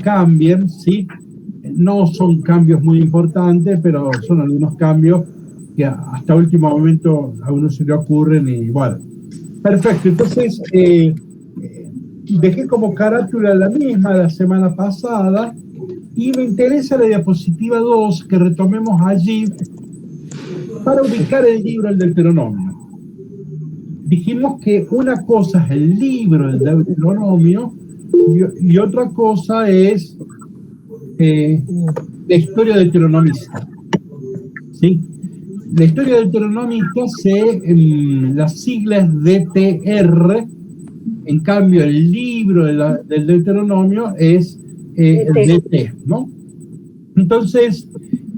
cambien, ¿sí? No son cambios muy importantes, pero son algunos cambios que hasta último momento a uno se le ocurren y bueno. Perfecto, entonces dejé como carátula la misma la semana pasada y me interesa la diapositiva 2 que retomemos allí para ubicar el libro del Deuteronomio. Dijimos que una cosa es el libro del Deuteronomio y otra cosa es la historia deuteronomista. ¿Sí? La historia deuteronomista las siglas DTR, en cambio el libro del Deuteronomio es el DT, ¿no? Entonces,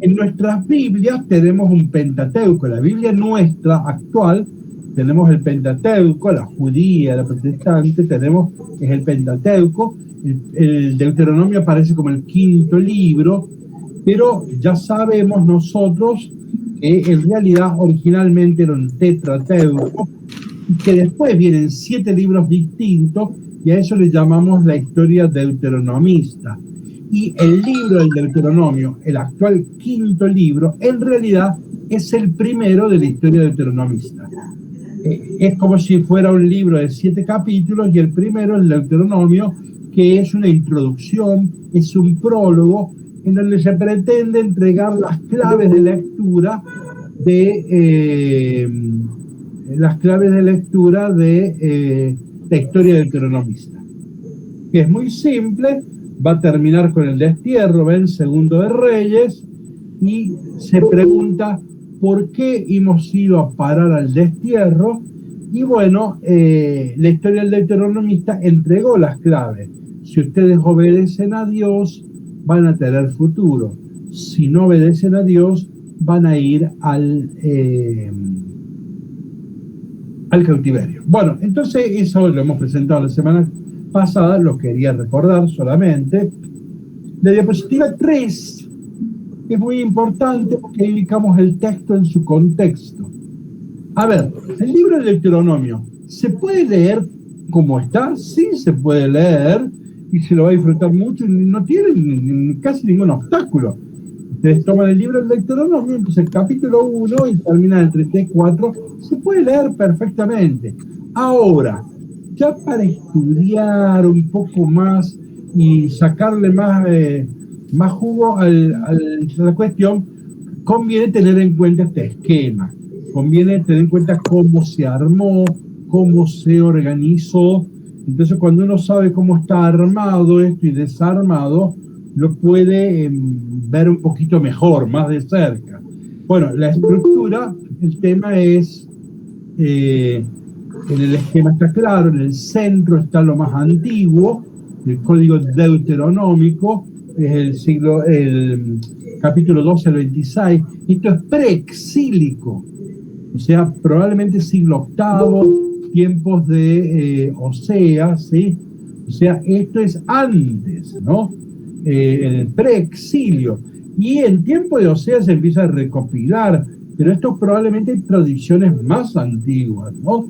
en nuestras Biblias tenemos un Pentateuco. La Biblia nuestra actual tenemos el Pentateuco, la judía, la protestante, es el Pentateuco. El Deuteronomio aparece como el quinto libro, pero ya sabemos nosotros que en realidad originalmente era un Tetrateuco, y que después vienen 7 libros distintos, y a eso le llamamos la historia deuteronomista. Y el libro del Deuteronomio, el actual quinto libro, en realidad es el primero de la historia deuteronomista. Es como si fuera un libro de 7 capítulos y el primero, el Deuteronomio, que es una introducción, es un prólogo en donde se pretende entregar las claves de lectura de la historia deuteronomista, que es muy simple. Va a terminar con el destierro, ven, Segundo de Reyes, y se pregunta por qué hemos ido a parar al destierro. Y bueno, la historia del deuteronomista entregó las claves. Si ustedes obedecen a Dios, van a tener futuro. Si no obedecen a Dios, van a ir al cautiverio. Bueno, entonces eso lo hemos presentado la semana pasada, lo quería recordar solamente. La diapositiva 3 es muy importante porque indicamos el texto en su contexto. A ver, el libro del Deuteronomio, ¿se puede leer como está? Sí, se puede leer y se lo va a disfrutar mucho y no tiene casi ningún obstáculo. Ustedes toman el libro del Deuteronomio, entonces el capítulo 1 y termina el 34, se puede leer perfectamente. Ahora, ya para estudiar un poco más y sacarle más jugo a la cuestión, conviene tener en cuenta este esquema. Conviene tener en cuenta cómo se armó, cómo se organizó. Entonces, cuando uno sabe cómo está armado esto y desarmado, lo puede ver un poquito mejor, más de cerca. Bueno, la estructura, el tema es, en el esquema está claro, en el centro está lo más antiguo, el código deuteronómico, es el capítulo 12 al 26. Esto es preexílico, o sea, probablemente siglo VIII, tiempos de Oseas, ¿sí? O sea, esto es antes, ¿no? En el preexilio. Y en tiempo de Oseas se empieza a recopilar, pero esto probablemente hay tradiciones más antiguas, ¿no?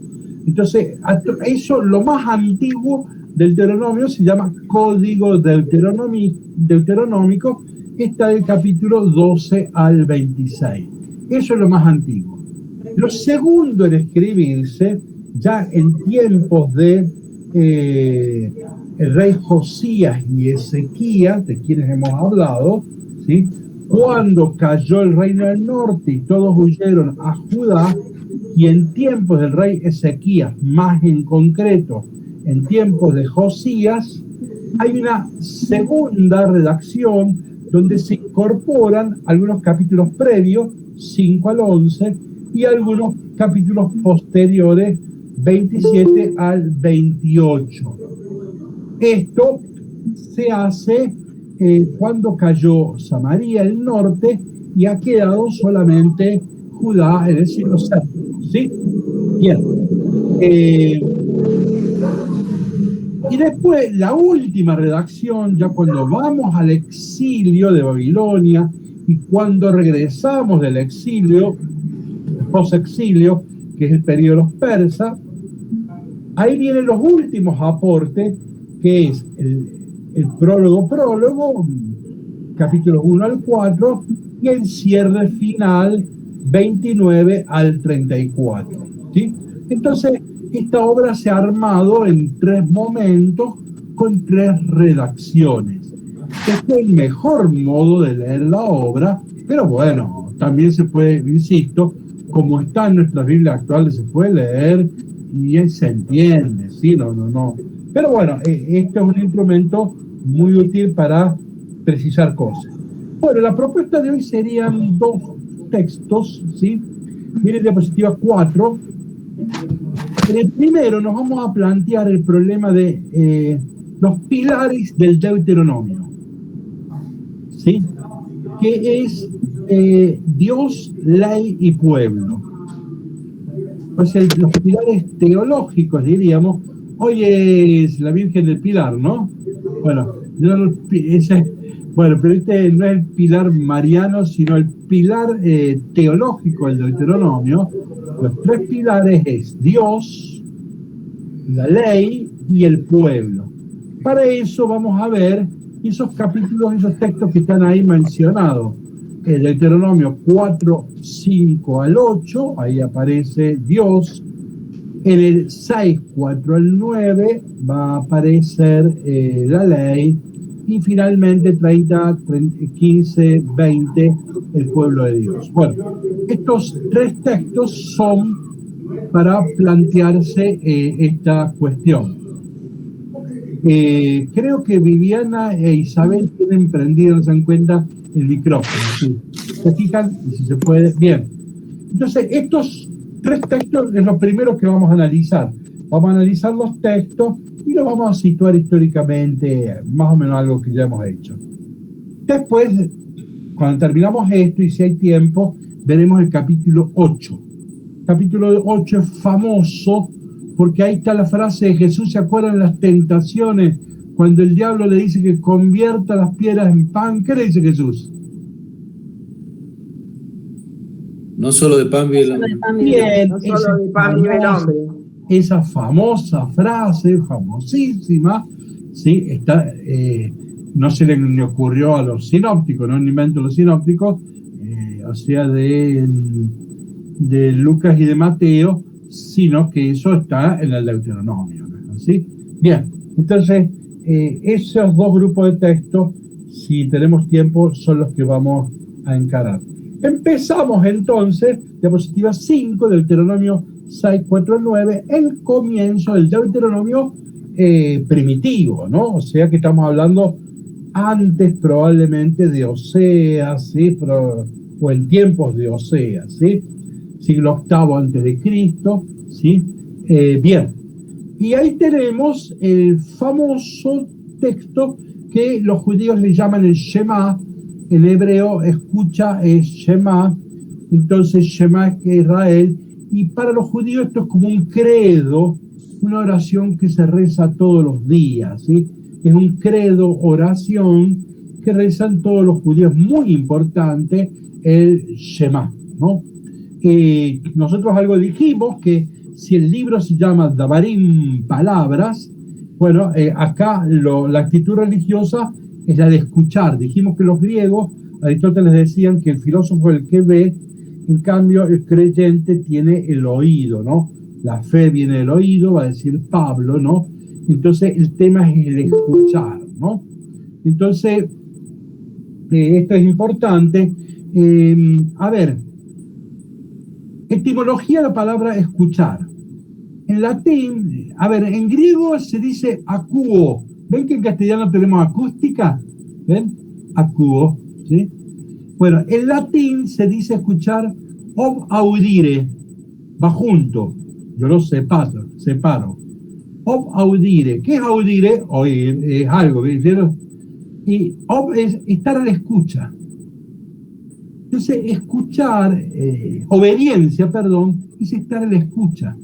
Entonces, eso, lo más antiguo del Deuteronomio se llama Código Deuteronómico, está del capítulo 12 al 26. Eso es lo más antiguo. Lo segundo en escribirse, ya en tiempos de el rey Josías y Ezequías, de quienes hemos hablado, ¿sí? Cuando cayó el reino del norte y todos huyeron a Judá, y en tiempos del rey Ezequías, más en concreto, en tiempos de Josías, hay una segunda redacción donde se incorporan algunos capítulos previos, 5 al 11, y algunos capítulos posteriores, 27 al 28. Esto se hace cuando cayó Samaria, el norte, y ha quedado solamente Judá en el siglo VII. ¿Sí? Bien. Y después, la última redacción, ya cuando vamos al exilio de Babilonia y cuando regresamos del exilio, post-exilio, que es el periodo de los persas, ahí vienen los últimos aportes, que es el prólogo, capítulos 1 al 4, y el cierre final 29 al 34. ¿Sí? Entonces, esta obra se ha armado en 3 momentos con 3 redacciones. Este es el mejor modo de leer la obra, pero bueno, también se puede, insisto, como está en nuestras Biblias actuales, se puede leer y se entiende, ¿sí? No. Pero bueno, este es un instrumento muy útil para precisar cosas. Bueno, la propuesta de hoy serían 2 textos, ¿sí? Miren diapositiva 4. En el primero nos vamos a plantear el problema de los pilares del Deuteronomio, ¿sí? Que es Dios, ley y pueblo. O sea, los pilares teológicos, diríamos. Hoy es la Virgen del Pilar, ¿no? Bueno, pero este no es el pilar mariano, sino el pilar teológico del Deuteronomio. Los 3 pilares es Dios, la ley y el pueblo. Para eso vamos a ver esos capítulos, esos textos que están ahí mencionados. El Deuteronomio 4, 5 al 8, ahí aparece Dios. En el 6, 4 al 9 va a aparecer la ley. Y finalmente 30, 15, 20, el pueblo de Dios. Bueno, estos 3 textos son para plantearse esta cuestión. Creo que Viviana e Isabel tienen prendido, no se dan cuenta, el micrófono. ¿Sí? ¿Se fijan? Y si se puede. Bien. Entonces, estos 3 textos es lo primero que vamos a analizar. Vamos a analizar los textos y los vamos a situar históricamente, más o menos algo que ya hemos hecho. Después, cuando terminamos esto y si hay tiempo, veremos el capítulo 8. El capítulo 8 es famoso porque ahí está la frase de Jesús. ¿Se acuerdan las tentaciones? Cuando el diablo le dice que convierta las piedras en pan, ¿qué le dice Jesús? No solo de pan vive el hombre. Bien, no solo de pan vive el hombre. Esa famosa frase, famosísima, ¿sí? No se le ocurrió a los sinópticos, no es un invento de los sinópticos, o sea, de Lucas y de Mateo, sino que eso está en el Deuteronomio, ¿sí? Bien, entonces, esos 2 grupos de textos, si tenemos tiempo, son los que vamos a encarar. Empezamos entonces, diapositiva 5, Deuteronomio 6, 4, 9, el comienzo del Deuteronomio primitivo, ¿no? O sea que estamos hablando antes probablemente de Oseas, ¿sí? O en tiempos de Oseas, ¿sí? Siglo VIII antes de Cristo, ¿sí? Bien, y ahí tenemos el famoso texto que los judíos le llaman el Shema. En hebreo, escucha es Shema, entonces Shema es que Israel, y para los judíos esto es como un credo, una oración que se reza todos los días, ¿sí? Es un credo, oración, que rezan todos los judíos, muy importante, el Shema, ¿no? Nosotros algo dijimos, que si el libro se llama Davarim, palabras, bueno, acá la actitud religiosa es la de escuchar. Dijimos que los griegos, Aristóteles decían que el filósofo es el que ve, en cambio el creyente tiene el oído, ¿no? La fe viene del oído, va a decir Pablo, ¿no? Entonces el tema es el escuchar, ¿no? Entonces, esto es importante. A ver, etimología de la palabra escuchar. En latín, a ver, en griego se dice acuo. ¿Ven que en castellano tenemos acústica? ¿Ven? Acuo, ¿sí? Bueno, en latín se dice escuchar ob audire, va junto. Yo lo separo. Ob audire. ¿Qué es audire? Oír, es algo, ¿vieron? Y ob es estar a la escucha. Entonces, escuchar, obediencia, perdón, es estar a la escucha.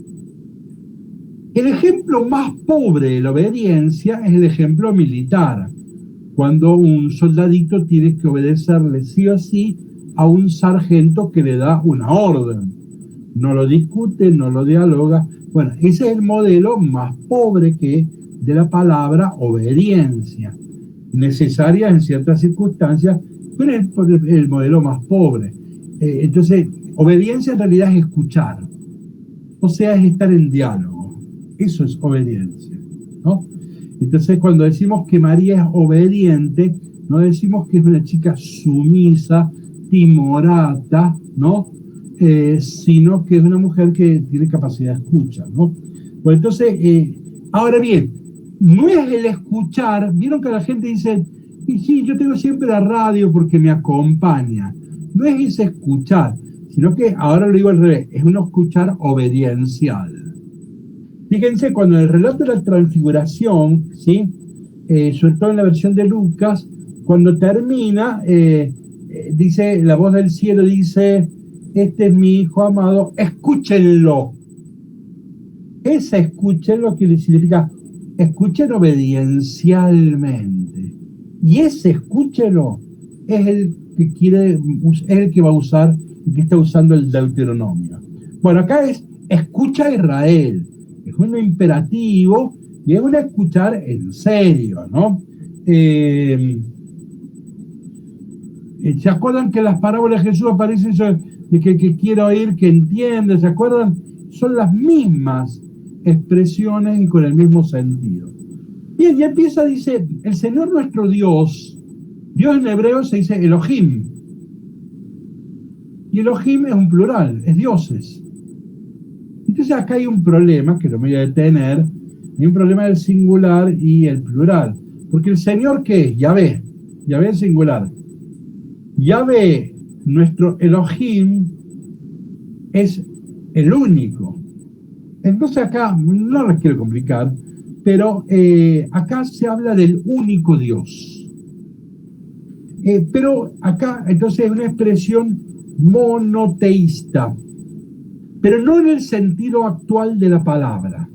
El ejemplo más pobre de la obediencia es el ejemplo militar, cuando un soldadito tiene que obedecerle sí o sí a un sargento que le da una orden. No lo discute, no lo dialoga. Bueno, ese es el modelo más pobre de la palabra obediencia. necesarias en ciertas circunstancias, pero es el modelo más pobre. Entonces, obediencia en realidad es escuchar, o sea, es estar en diálogo. Eso es obediencia, ¿no? Entonces, cuando decimos que María es obediente, no decimos que es una chica sumisa, timorata, ¿no? Sino que es una mujer que tiene capacidad de escucha, ¿no? Pues entonces, ahora bien, no es el escuchar. Vieron que la gente dice, y sí, yo tengo siempre la radio porque me acompaña. No es ese escuchar, sino que ahora lo digo al revés, es un escuchar obediencial. Fíjense, cuando en el relato de la transfiguración, ¿sí? Sobre todo en la versión de Lucas, cuando termina, dice, la voz del cielo dice, este es mi hijo amado, escúchenlo. Esa escúchenlo que significa, escuchen obediencialmente. Y ese escúchenlo es el que es el que va a usar, el que está usando el Deuteronomio. Bueno, acá es, escucha a Israel. Es un imperativo y es un escuchar en serio, ¿no? ¿Se acuerdan que las parábolas de Jesús aparecen de que quiero oír, que entiende? ¿Se acuerdan? Son las mismas expresiones y con el mismo sentido. Bien, y empieza, dice, el Señor nuestro Dios. Dios en hebreo se dice Elohim. Y Elohim es un plural, es dioses. Entonces acá hay un problema, que lo voy a detener, hay un problema del singular y el plural. Porque el Señor, ¿qué es? Yahvé. Yahvé es singular. Yahvé, nuestro Elohim, es el único. Entonces acá, no les quiero complicar, pero acá se habla del único Dios. Pero acá, entonces, es una expresión monoteísta, pero no en el sentido actual de la palabra.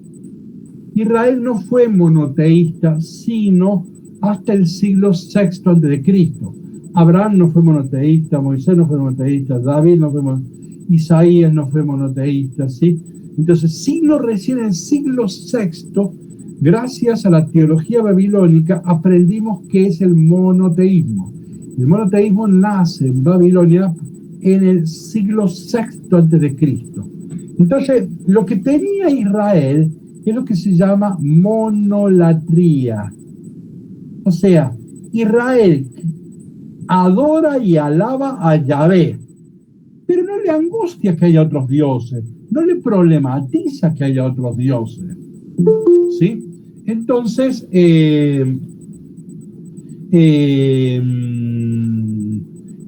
Israel no fue monoteísta, sino hasta el siglo VI a.C. Abraham no fue monoteísta, Moisés no fue monoteísta, David no fue monoteísta, Isaías no fue monoteísta, ¿sí? Entonces, sino recién en el siglo VI, gracias a la teología babilónica, aprendimos qué es el monoteísmo. El monoteísmo nace en Babilonia en el siglo VI a.C. Entonces, lo que tenía Israel es lo que se llama monolatría. O sea, Israel adora y alaba a Yahvé, pero no le angustia que haya otros dioses, no le problematiza que haya otros dioses, ¿sí? Entonces,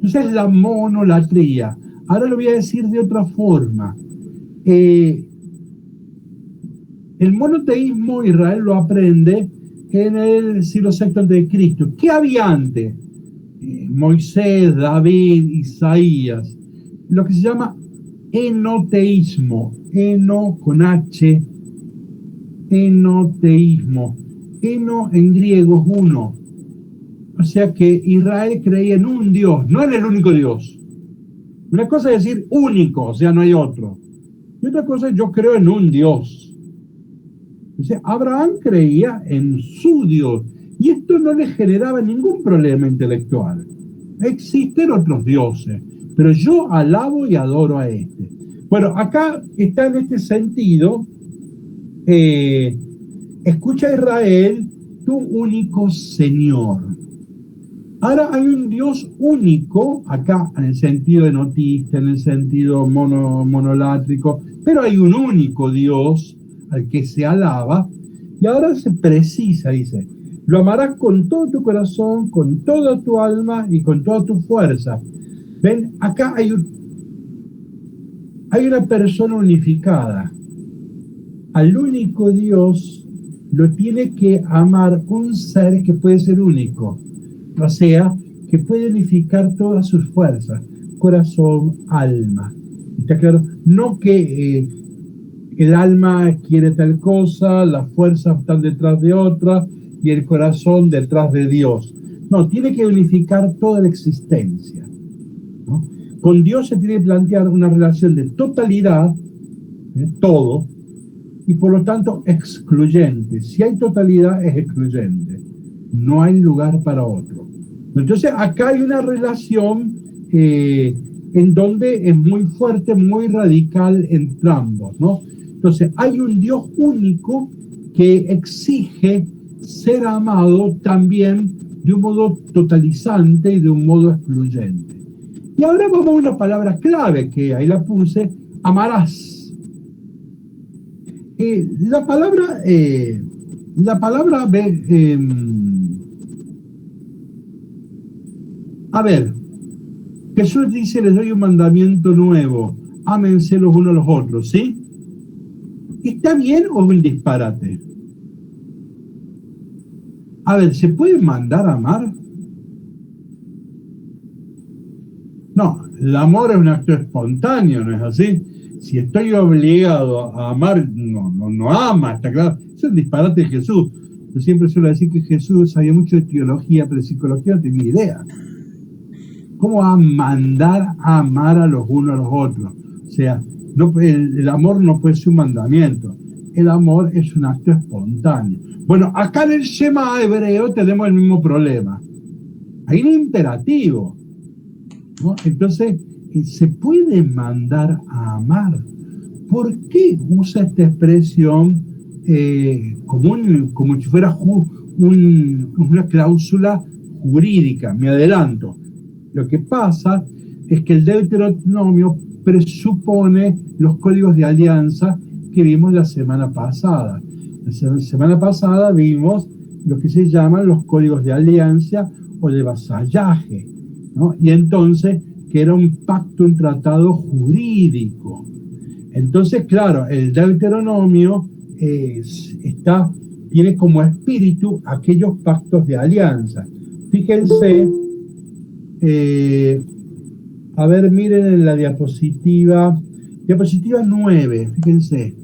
entonces la monolatría. Ahora lo voy a decir de otra forma. El monoteísmo Israel lo aprende en el siglo VI a.C. ¿Qué había antes? Moisés, David, Isaías. Lo que se llama enoteísmo. Eno con H. Enoteísmo. Eno en griego es uno. O sea que Israel creía en un Dios, no en el único Dios. Una cosa es decir único, o sea, no hay otro. Y otra cosa es yo creo en un Dios. Entonces, Abraham creía en su Dios. Y esto no le generaba ningún problema intelectual. Existen otros dioses, pero yo alabo y adoro a este. Bueno, acá está en este sentido, escucha Israel, tu único Señor. Ahora hay un Dios único, acá en el sentido enotista, en el sentido monolátrico, pero hay un único Dios al que se alaba, y ahora se precisa, dice, lo amarás con todo tu corazón, con toda tu alma y con toda tu fuerza. ¿Ven? Acá hay una persona unificada. Al único Dios lo tiene que amar un ser que puede ser único. O sea, que puede unificar todas sus fuerzas, corazón, alma. ¿Está claro? No que el alma quiere tal cosa, las fuerzas están detrás de otra y el corazón detrás de Dios. No, tiene que unificar toda la existencia, ¿no? Con Dios se tiene que plantear una relación de totalidad, todo, y por lo tanto excluyente. Si hay totalidad es excluyente. no hay lugar para otro. Entonces acá hay una relación en donde es muy fuerte, muy radical entre ambos, ¿no? Entonces hay un Dios único que exige ser amado también de un modo totalizante y de un modo excluyente. Y ahora vamos a una palabra clave, que ahí la puse: amarás. La palabra a ver, Jesús dice: les doy un mandamiento nuevo, ámense los unos a los otros, ¿sí? ¿Está bien o es un disparate? A ver, ¿se puede mandar a amar? No, el amor es un acto espontáneo, ¿no es así? Si estoy obligado a amar, no ama, está claro. Es un disparate de Jesús. Yo siempre suelo decir que Jesús sabía mucho de teología, pero de psicología no tenía idea. ¿Cómo va a mandar a amar a los unos a los otros? O sea, el amor no puede ser un mandamiento. El amor es un acto espontáneo. Bueno, acá en el Shema hebreo tenemos el mismo problema. Hay un imperativo, ¿no? Entonces, se puede mandar a amar. ¿Por qué usa esta expresión como si fuera una cláusula jurídica? Me adelanto. Lo que pasa es que el Deuteronomio presupone los códigos de alianza que vimos la semana pasada. La semana pasada vimos lo que se llaman los códigos de alianza o de vasallaje, ¿no? Y entonces, que era un pacto, un tratado jurídico. Entonces, claro, el Deuteronomio tiene como espíritu aquellos pactos de alianza. Fíjense, a ver, miren en la diapositiva 9, fíjense.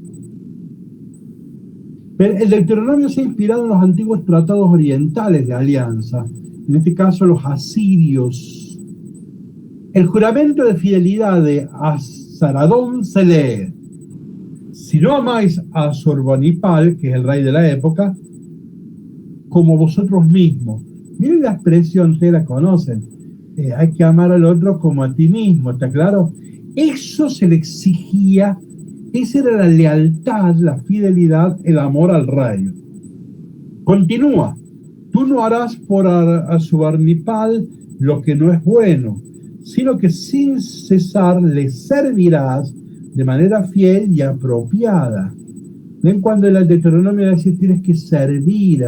El Deuteronomio se ha inspirado en los antiguos tratados orientales de alianza, en este caso los asirios. El juramento de fidelidad de Azaradón se lee: si no amáis a Asurbanipal, que es el rey de la época, como vosotros mismos. Miren la expresión, ustedes la conocen. Hay que amar al otro como a ti mismo, ¿está claro? Eso se le exigía, esa era la lealtad, la fidelidad, el amor al rey. Continúa: tú no harás por Asurbanipal lo que no es bueno, sino que sin cesar le servirás de manera fiel y apropiada. ¿Ven? Cuando el Deuteronomio dice tienes que servir,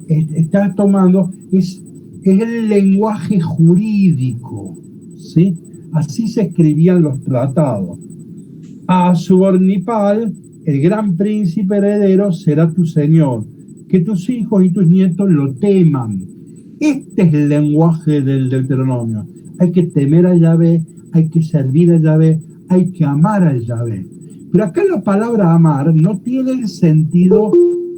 está tomando, es el lenguaje jurídico, ¿sí? Así se escribían los tratados. A Asurbanipal, el gran príncipe heredero, será tu señor, que tus hijos y tus nietos lo teman. Este es el lenguaje del Deuteronomio. Hay que temer a Yahvé, hay que servir a Yahvé, hay que amar a Yahvé. Pero acá la palabra amar no tiene el sentido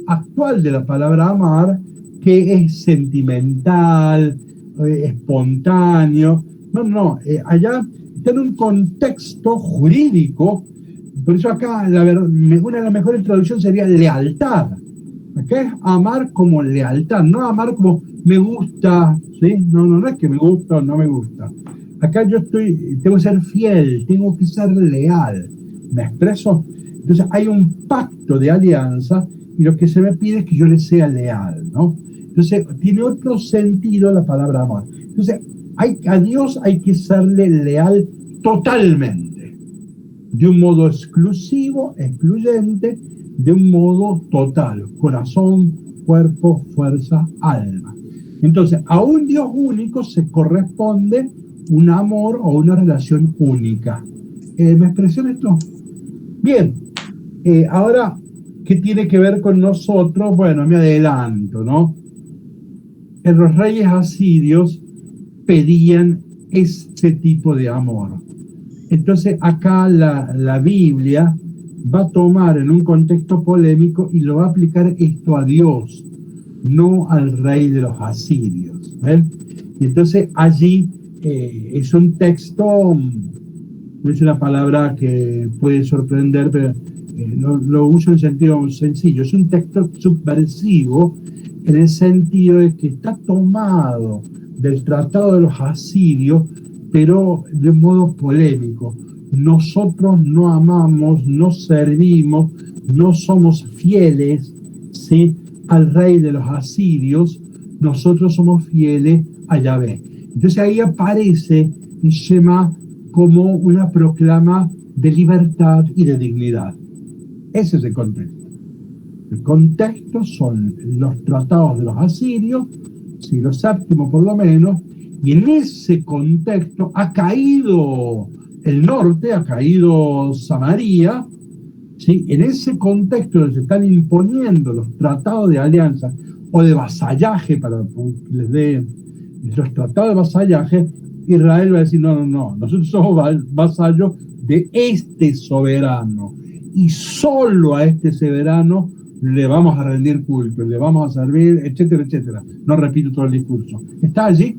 actual de la palabra amar, que es sentimental, espontáneo. No, allá está en un contexto jurídico. Por eso acá una de las mejores traducciones sería lealtad. Acá es amar como lealtad, no amar como me gusta, ¿sí? No es que me gusta o no me gusta. Acá tengo que ser fiel, tengo que ser leal. ¿Me expreso? Entonces hay un pacto de alianza y lo que se me pide es que yo le sea leal, ¿no? Entonces tiene otro sentido la palabra amor. Entonces a Dios hay que serle leal totalmente, de un modo exclusivo, excluyente, de un modo total, corazón, cuerpo, fuerza, alma. Entonces a un Dios único se corresponde un amor o una relación única. ¿Me expresó esto? Bien, ahora, ¿qué tiene que ver con nosotros? Bueno, me adelanto, ¿no? Los reyes asirios pedían este tipo de amor. Entonces acá la Biblia va a tomar en un contexto polémico y lo va a aplicar esto a Dios, no al rey de los asirios. ¿Ven? Y entonces allí es un texto, no es una palabra que puede sorprender, pero lo uso en sentido sencillo. Es un texto subversivo en el sentido de que está tomado del tratado de los asirios, pero de modo polémico. Nosotros no amamos, no servimos, no somos fieles, ¿sí?, al rey de los asirios, nosotros somos fieles a Yahvé. Entonces ahí aparece el Shema como una proclama de libertad y de dignidad. Ese es el contexto. El contexto son los tratados de los asirios, siglo VII por lo menos, y en ese contexto ha caído el norte, ha caído Samaria, ¿sí? En ese contexto donde se están imponiendo los tratados de alianza o de vasallaje, para que les dé los tratados de vasallaje, Israel va a decir, no, nosotros somos vasallos de este soberano, y solo a este soberano le vamos a rendir culto, le vamos a servir, etcétera, etcétera. No repito todo el discurso. ¿Está allí?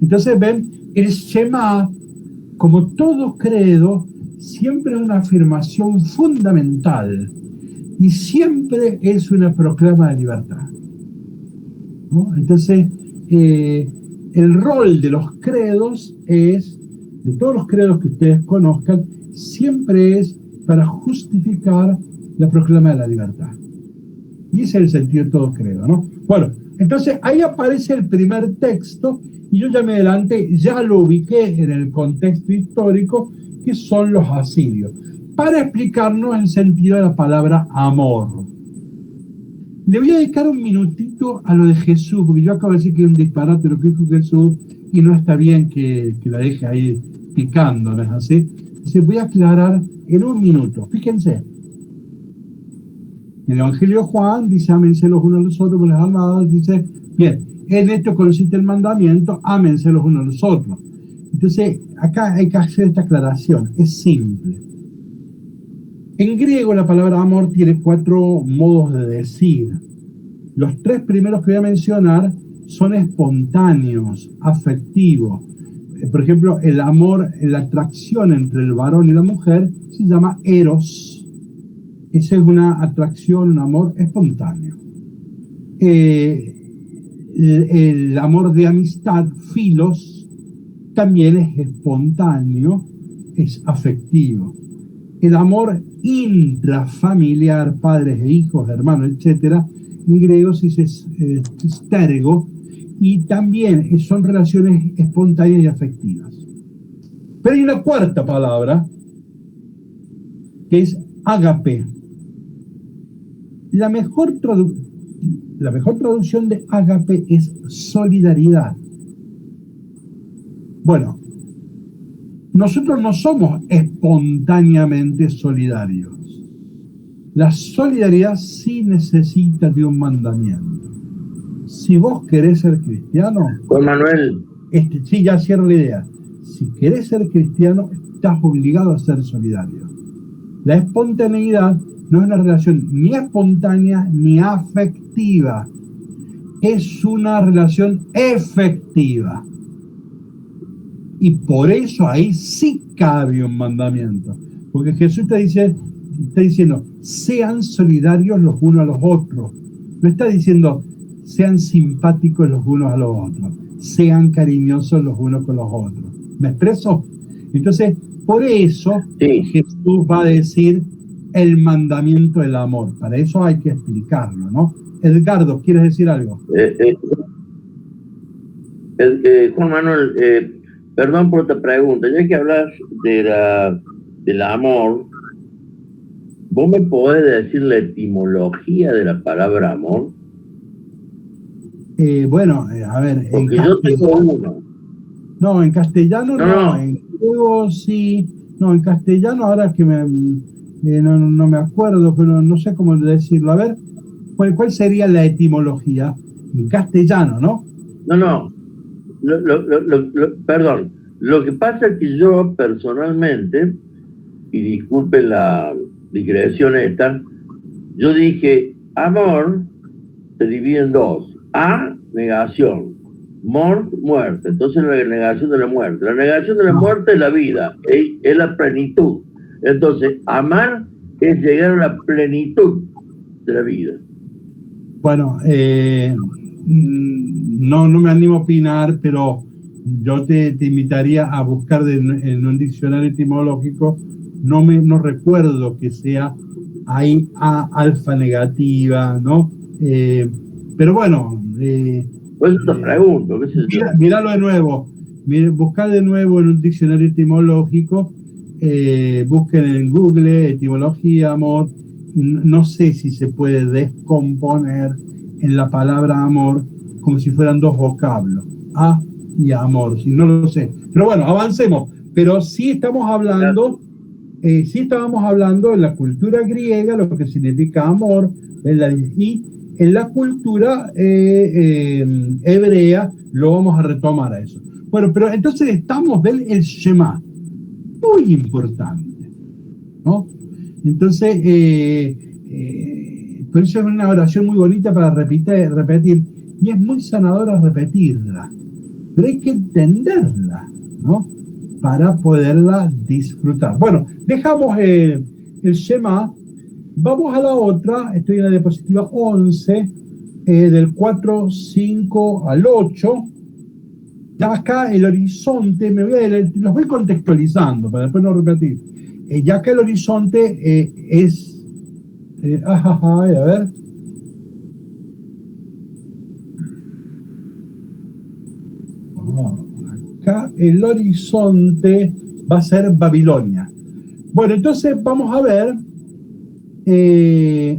Entonces ven, el Shema, como todo credo, siempre es una afirmación fundamental y siempre es una proclama de libertad, ¿no? Entonces, el rol de los credos es, de todos los credos que ustedes conozcan, siempre es para justificar la proclama de la libertad. Y ese es el sentido de todo credo, ¿no? Bueno, entonces ahí aparece el primer texto y yo ya me adelanté, ya lo ubiqué en el contexto histórico, que son los asirios, para explicarnos el sentido de la palabra amor. Le voy a dedicar un minutito a lo de Jesús, porque yo acabo de decir que es un disparate lo que dijo Jesús y no está bien que la deje ahí picando, ¿no es así? Entonces voy a aclarar en un minuto. Fíjense, en el Evangelio de Juan dice, ámense los unos a los otros con las almas, dice, bien, en esto conociste el mandamiento, ámense los unos a los otros. Entonces, acá hay que hacer esta aclaración, es simple. En griego la palabra amor tiene 4 modos de decir. Los 3 primeros que voy a mencionar son espontáneos, afectivos. Por ejemplo, el amor, la atracción entre el varón y la mujer se llama eros. Esa es una atracción, un amor espontáneo. El amor de amistad, filos, también es espontáneo, es afectivo. El amor intrafamiliar, padres e hijos, hermanos, etcétera, en griego se dice stergo, y también son relaciones espontáneas y afectivas. Pero hay una cuarta palabra, que es ágape. La mejor traducción de ágape es solidaridad. Bueno, nosotros no somos espontáneamente solidarios. La solidaridad sí necesita de un mandamiento. Si vos querés ser cristiano... Juan Manuel. Sí, ya cierro la idea. Si querés ser cristiano, estás obligado a ser solidario. La espontaneidad no es una relación ni espontánea ni afectiva. Es una relación efectiva. Y por eso ahí sí cabe un mandamiento. Porque Jesús está diciendo, sean solidarios los unos a los otros. No está diciendo, sean simpáticos los unos a los otros. Sean cariñosos los unos con los otros. ¿Me expreso? Entonces, por eso sí, Jesús va a decir el mandamiento del amor. Para eso hay que explicarlo, ¿no? Edgardo, ¿quieres decir algo? Juan Manuel, perdón por esta pregunta. Ya que hablas del amor, ¿vos me podés decir la etimología de la palabra amor? Bueno, a ver, porque yo tengo uno. No, en castellano no. En griego sí. No, en castellano ahora que no me acuerdo, pero no sé cómo decirlo. A ver, ¿cuál sería la etimología? En castellano, ¿no? No. Perdón. Lo que pasa es que yo personalmente, y disculpen la digresión esta, yo dije, amor se divide en 2. A, negación. Muerte. Entonces la negación de la muerte. La negación de la muerte es la vida, es la plenitud. Entonces, amar es llegar a la plenitud de la vida. Bueno, no me animo a opinar, pero yo te invitaría a buscar en un diccionario etimológico. No recuerdo que sea ahí A alfa negativa, ¿no? Pero bueno, Pues te pregunto, qué sé yo. míralo de nuevo, buscar de nuevo en un diccionario etimológico, busquen en Google etimología, amor. No sé si se puede descomponer en la palabra amor como si fueran dos vocablos, a y amor, si no lo sé. Pero bueno, avancemos. Pero sí estábamos hablando en la cultura griega lo que significa amor, y en la cultura hebrea lo vamos a retomar a eso. Bueno, pero entonces estamos del el Shema, muy importante, ¿no? Entonces, por eso es una oración muy bonita para repetir, y es muy sanadora repetirla, pero hay que entenderla, ¿no? Para poderla disfrutar. Bueno, dejamos el Shema, vamos a la otra, estoy en la diapositiva 11, del 4, 5 al 8. Acá el horizonte, los voy contextualizando para después no repetir. Ya que el horizonte es... a ver. Acá el horizonte va a ser Babilonia. Bueno, entonces vamos a ver.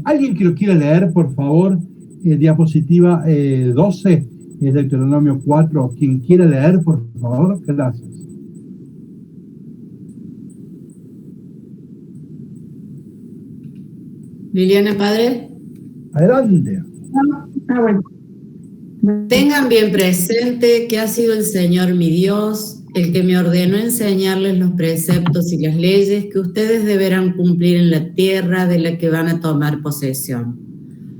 ¿Alguien que lo quiera leer, por favor? Diapositiva 12, Deuteronomio 4. Quien quiera leer, por favor, gracias. Liliana, padre. Adelante. Bueno. Tengan bien presente que ha sido el Señor mi Dios el que me ordenó enseñarles los preceptos y las leyes que ustedes deberán cumplir en la tierra de la que van a tomar posesión.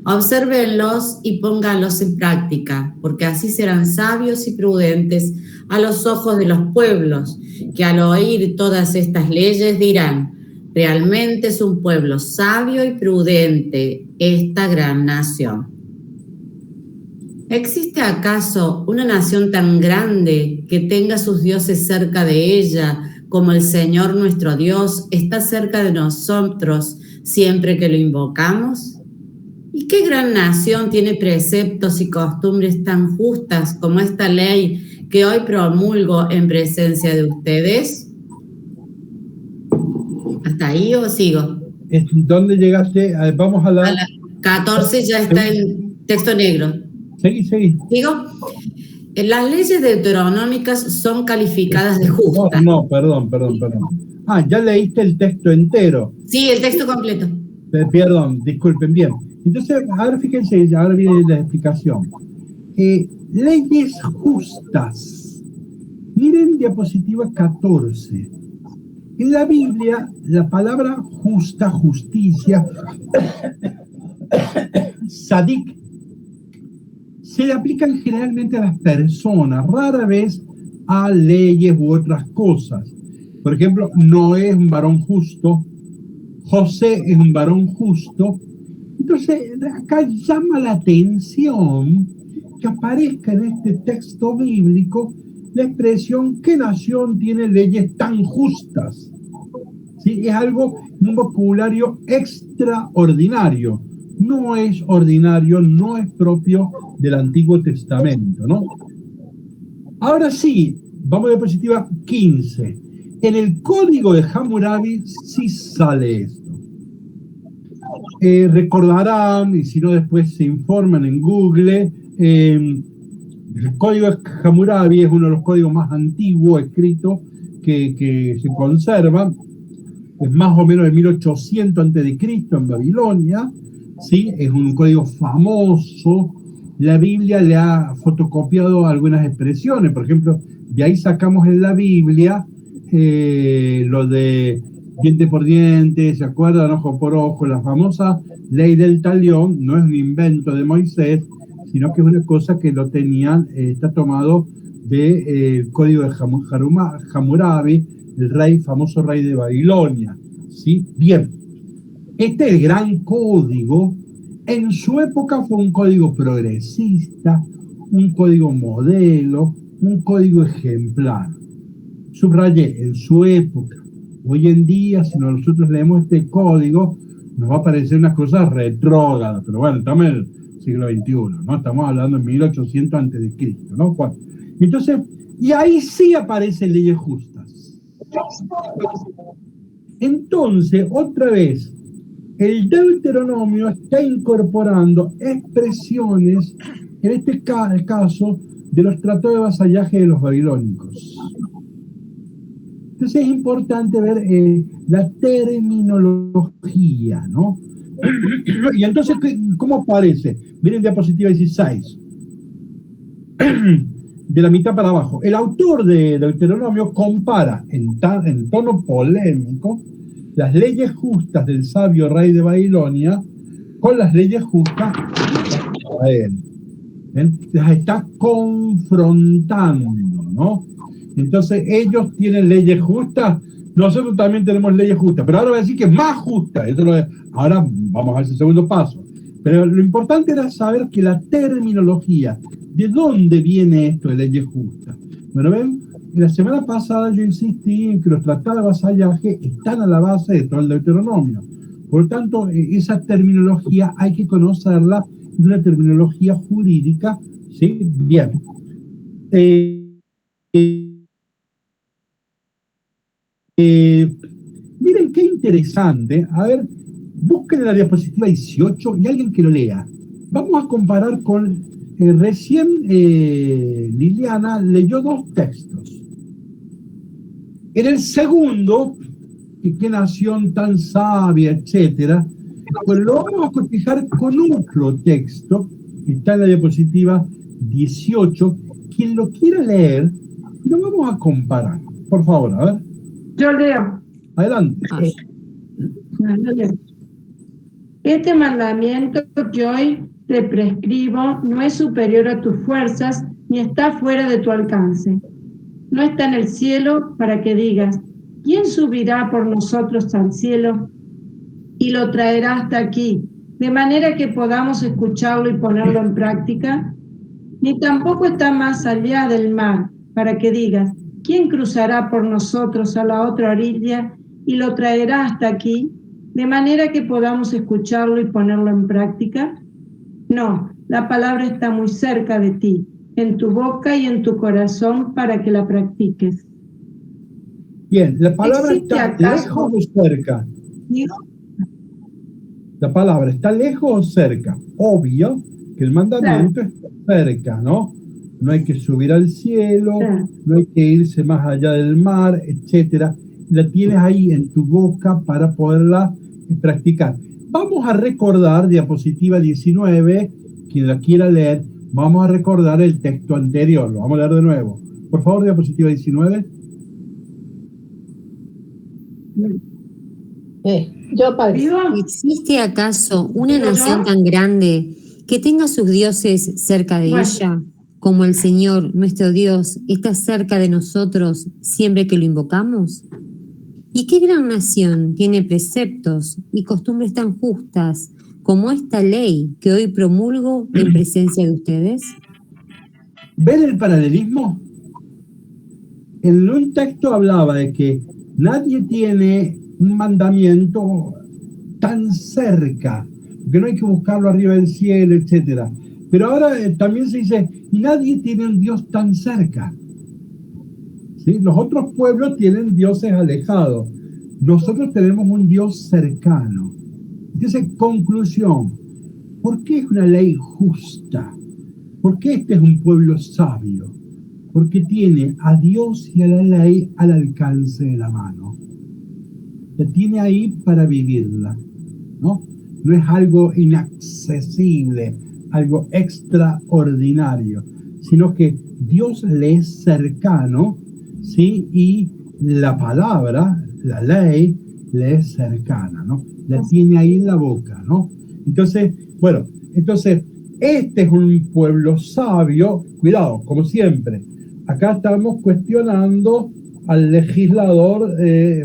Obsérvenlos y pónganlos en práctica, porque así serán sabios y prudentes a los ojos de los pueblos, que al oír todas estas leyes dirán: realmente es un pueblo sabio y prudente esta gran nación. ¿Existe acaso una nación tan grande que tenga sus dioses cerca de ella, como el Señor nuestro Dios está cerca de nosotros siempre que lo invocamos? ¿Y qué gran nación tiene preceptos y costumbres tan justas como esta ley que hoy promulgo en presencia de ustedes? ¿Hasta ahí o sigo? ¿Dónde llegaste? Vamos a la... A la 14 ya está en texto negro. Seguí. ¿Sigo? Las leyes deuteronómicas son calificadas de justas. No, perdón. Ya leíste el texto entero. Sí, el texto completo. Perdón, disculpen, bien. Entonces, ahora fíjense, ahora viene la explicación. Leyes justas. Miren diapositiva 14. En la Biblia, la palabra justa, justicia, sadik, se le aplican generalmente a las personas, rara vez a leyes u otras cosas. Por ejemplo, Noé es un varón justo, José es un varón justo. Entonces, acá llama la atención que aparezca en este texto bíblico la expresión: ¿qué nación tiene leyes tan justas? ¿Sí? Es algo, un vocabulario extraordinario. No es ordinario, no es propio del Antiguo Testamento, ¿no? Ahora sí, vamos a la diapositiva 15. En el código de Hammurabi sí sale esto. Recordarán, y si no después se informan en Google, el código de Hammurabi es uno de los códigos más antiguos escritos que se conservan. Es más o menos de 1800 a.C. en Babilonia. ¿Sí? Es un código famoso. La Biblia le ha fotocopiado algunas expresiones. Por ejemplo, de ahí sacamos en la Biblia lo de diente por diente, ¿se acuerdan? Ojo por ojo, la famosa ley del talión. No es un invento de Moisés, sino que es una cosa que lo tenían, está tomado del código de Hammurabi, el famoso rey de Babilonia. ¿Sí? Bien. Este es el gran código En su época fue un código progresista, un código modelo, un código ejemplar. Subrayé, en su época. Hoy en día, si nosotros leemos este código, nos va a parecer unas cosas retrógradas, pero bueno, estamos en el siglo XXI, ¿no? Estamos hablando de 1800 a.C., ¿no? Entonces, y ahí sí aparecen leyes justas. Entonces, otra vez, el Deuteronomio está incorporando expresiones, en este caso, de los tratados de vasallaje de los babilónicos. Entonces es importante ver la terminología, ¿no? Y entonces, ¿cómo aparece? Miren diapositiva 16. De la mitad para abajo. El autor de Deuteronomio compara en tono polémico las leyes justas del sabio rey de Babilonia con las leyes justas de Israel. Las está confrontando, ¿no? Entonces ellos tienen leyes justas, nosotros también tenemos leyes justas, pero ahora voy a decir que más justas. Ahora vamos a ese segundo paso. Pero lo importante era saber que la terminología, ¿de dónde viene esto de leyes justas? Bueno, ven, la semana pasada yo insistí en que los tratados de vasallaje están a la base de todo el Deuteronomio. Por lo tanto, esa terminología hay que conocerla, es una terminología jurídica, ¿sí? Bien. Miren qué interesante. A ver, busquen la diapositiva 18 y alguien que lo lea. Vamos a comparar con recién Liliana leyó dos textos. En el segundo, qué nación tan sabia, etcétera, pues lo vamos a cotejar con otro texto que está en la diapositiva 18. Quien lo quiera leer, lo vamos a comparar. Por favor, a ver. Yo leo. Adelante. Este mandamiento que hoy te prescribo no es superior a tus fuerzas ni está fuera de tu alcance. No está en el cielo para que digas, ¿quién subirá por nosotros al cielo y lo traerá hasta aquí, de manera que podamos escucharlo y ponerlo en práctica? Ni tampoco está más allá del mar para que digas, ¿quién cruzará por nosotros a la otra orilla y lo traerá hasta aquí, de manera que podamos escucharlo y ponerlo en práctica? No, la palabra está muy cerca de ti, en tu boca y en tu corazón para que la practiques. Bien, ¿la palabra está lejos o cerca? La palabra está lejos o cerca. Obvio que el mandamiento está cerca, ¿no? No hay que subir al cielo, no hay que irse más allá del mar, etcétera. La tienes ahí en tu boca para poderla practicar. Vamos a recordar, diapositiva 19, quien la quiera leer, vamos a recordar el texto anterior, lo vamos a leer de nuevo. Por favor, diapositiva 19. ¿Existe acaso una nación tan grande que tenga sus dioses cerca de ella, como el Señor, nuestro Dios, está cerca de nosotros siempre que lo invocamos? ¿Y qué gran nación tiene preceptos y costumbres tan justas como esta ley que hoy promulgo en presencia de ustedes? ¿Ven el paralelismo? En un texto hablaba de que nadie tiene un mandamiento tan cerca, que no hay que buscarlo arriba del cielo, etcétera. Pero ahora también se dice, nadie tiene un Dios tan cerca. ¿Sí? Los otros pueblos tienen dioses alejados. Nosotros tenemos un Dios cercano. Entonces, conclusión. ¿Por qué es una ley justa? ¿Por qué este es un pueblo sabio? Porque tiene a Dios y a la ley al alcance de la mano. La tiene ahí para vivirla, ¿no? No es algo inaccesible, algo extraordinario, sino que Dios le es cercano, ¿sí? Y la palabra, la ley, le es cercana, ¿no? La tiene ahí en la boca, ¿no? Entonces, bueno, este es un pueblo sabio. Cuidado, como siempre, acá estamos cuestionando al legislador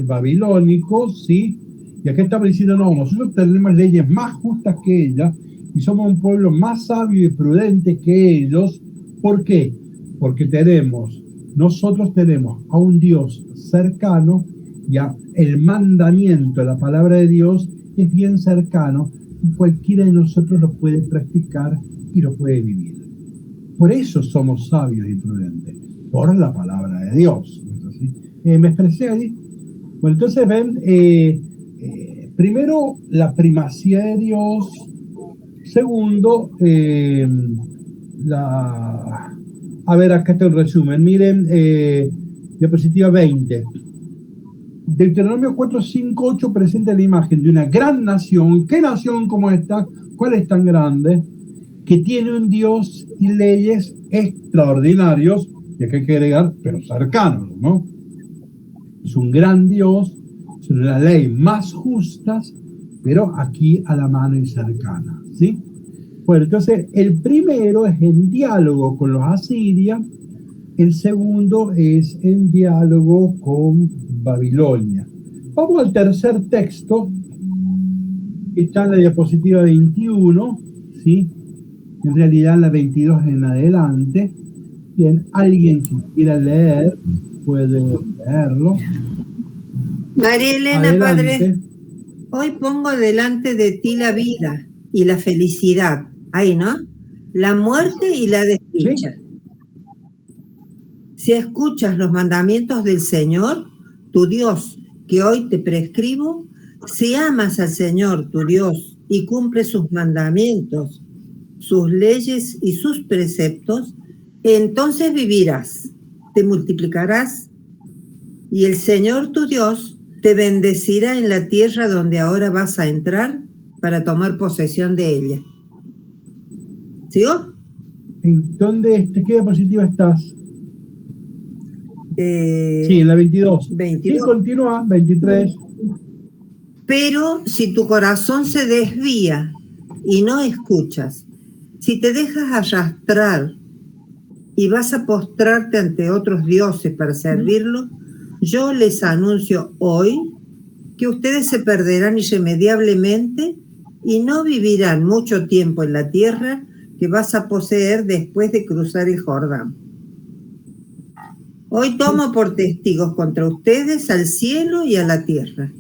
babilónico, ¿sí? Y acá estamos diciendo, no, nosotros tenemos leyes más justas que ella, y somos un pueblo más sabio y prudente que ellos. ¿Por qué? Porque nosotros tenemos a un Dios cercano y el mandamiento, la palabra de Dios es bien cercano y cualquiera de nosotros lo puede practicar y lo puede vivir. Por eso somos sabios y prudentes, por la palabra de Dios. ¿Me expresé ahí? Bueno, entonces ven, primero la primacía de Dios, segundo, a ver, acá está el resumen, miren, diapositiva 20. Deuteronomio 4, 5, 8 presenta la imagen de una gran nación. ¿Qué nación como esta? ¿Cuál es tan grande? Que tiene un Dios y leyes extraordinarios, y acá hay que agregar, pero cercanos, ¿no? Es un gran Dios, es una ley más justas, pero aquí a la mano y cercana, ¿sí? Bueno, entonces el primero es en diálogo con los asirios, el segundo es en diálogo con Babilonia. Vamos al tercer texto, que está en la diapositiva 21, ¿sí? En realidad la 22 en adelante. Bien, alguien que quiera leer puede leerlo. María Elena, Adelante. Padre, hoy pongo delante de ti la vida y la felicidad, ahí, ¿no? La muerte y la desdicha. ¿Sí? Si escuchas los mandamientos del Señor, tu Dios, que hoy te prescribo, si amas al Señor, tu Dios, y cumples sus mandamientos, sus leyes y sus preceptos, entonces vivirás, te multiplicarás, y el Señor, tu Dios, te bendecirá en la tierra donde ahora vas a entrar para tomar posesión de ella. ¿Sigo? ¿En dónde, qué diapositiva estás? Sí, en la 22. 22. Sí, continúa, 23. Pero si tu corazón se desvía y no escuchas, si te dejas arrastrar y vas a postrarte ante otros dioses para servirlos, yo les anuncio hoy que ustedes se perderán irremediablemente y no vivirán mucho tiempo en la tierra que vas a poseer después de cruzar el Jordán. Hoy tomo por testigos contra ustedes al cielo y a la tierra.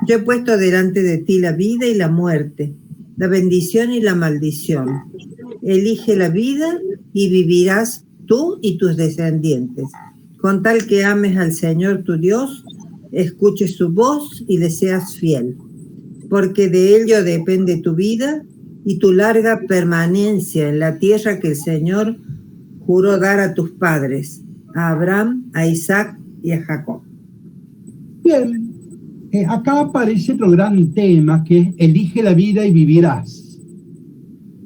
Yo he puesto delante de ti la vida y la muerte, la bendición y la maldición. Elige la vida y vivirás tú y tus descendientes, con tal que ames al Señor tu Dios, escuches su voz y le seas fiel, porque de ello depende tu vida y tu larga permanencia en la tierra que el Señor juró dar a tus padres, a Abraham, a Isaac y a Jacob. Bien, acá aparece otro gran tema que es elige la vida y vivirás.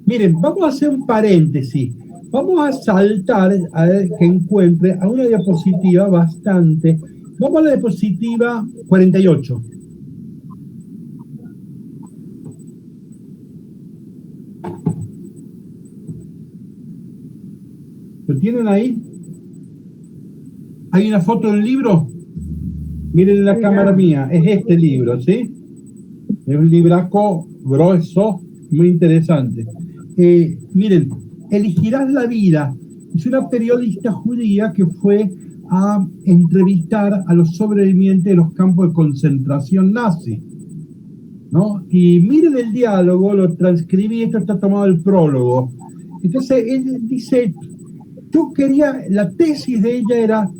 Miren, vamos a hacer un paréntesis. Vamos a saltar a ver que encuentre a una diapositiva bastante. Vamos a la diapositiva 48. ¿Lo tienen ahí? ¿Hay una foto del libro? Miren la cámara mía, es este libro, ¿sí? Es un libraco grueso, muy interesante. Miren, Elegirás la vida. Es una periodista judía que fue a entrevistar a los sobrevivientes de los campos de concentración nazi, ¿no? Y miren el diálogo, lo transcribí, esto está tomado del prólogo. Entonces él dice, la tesis de ella era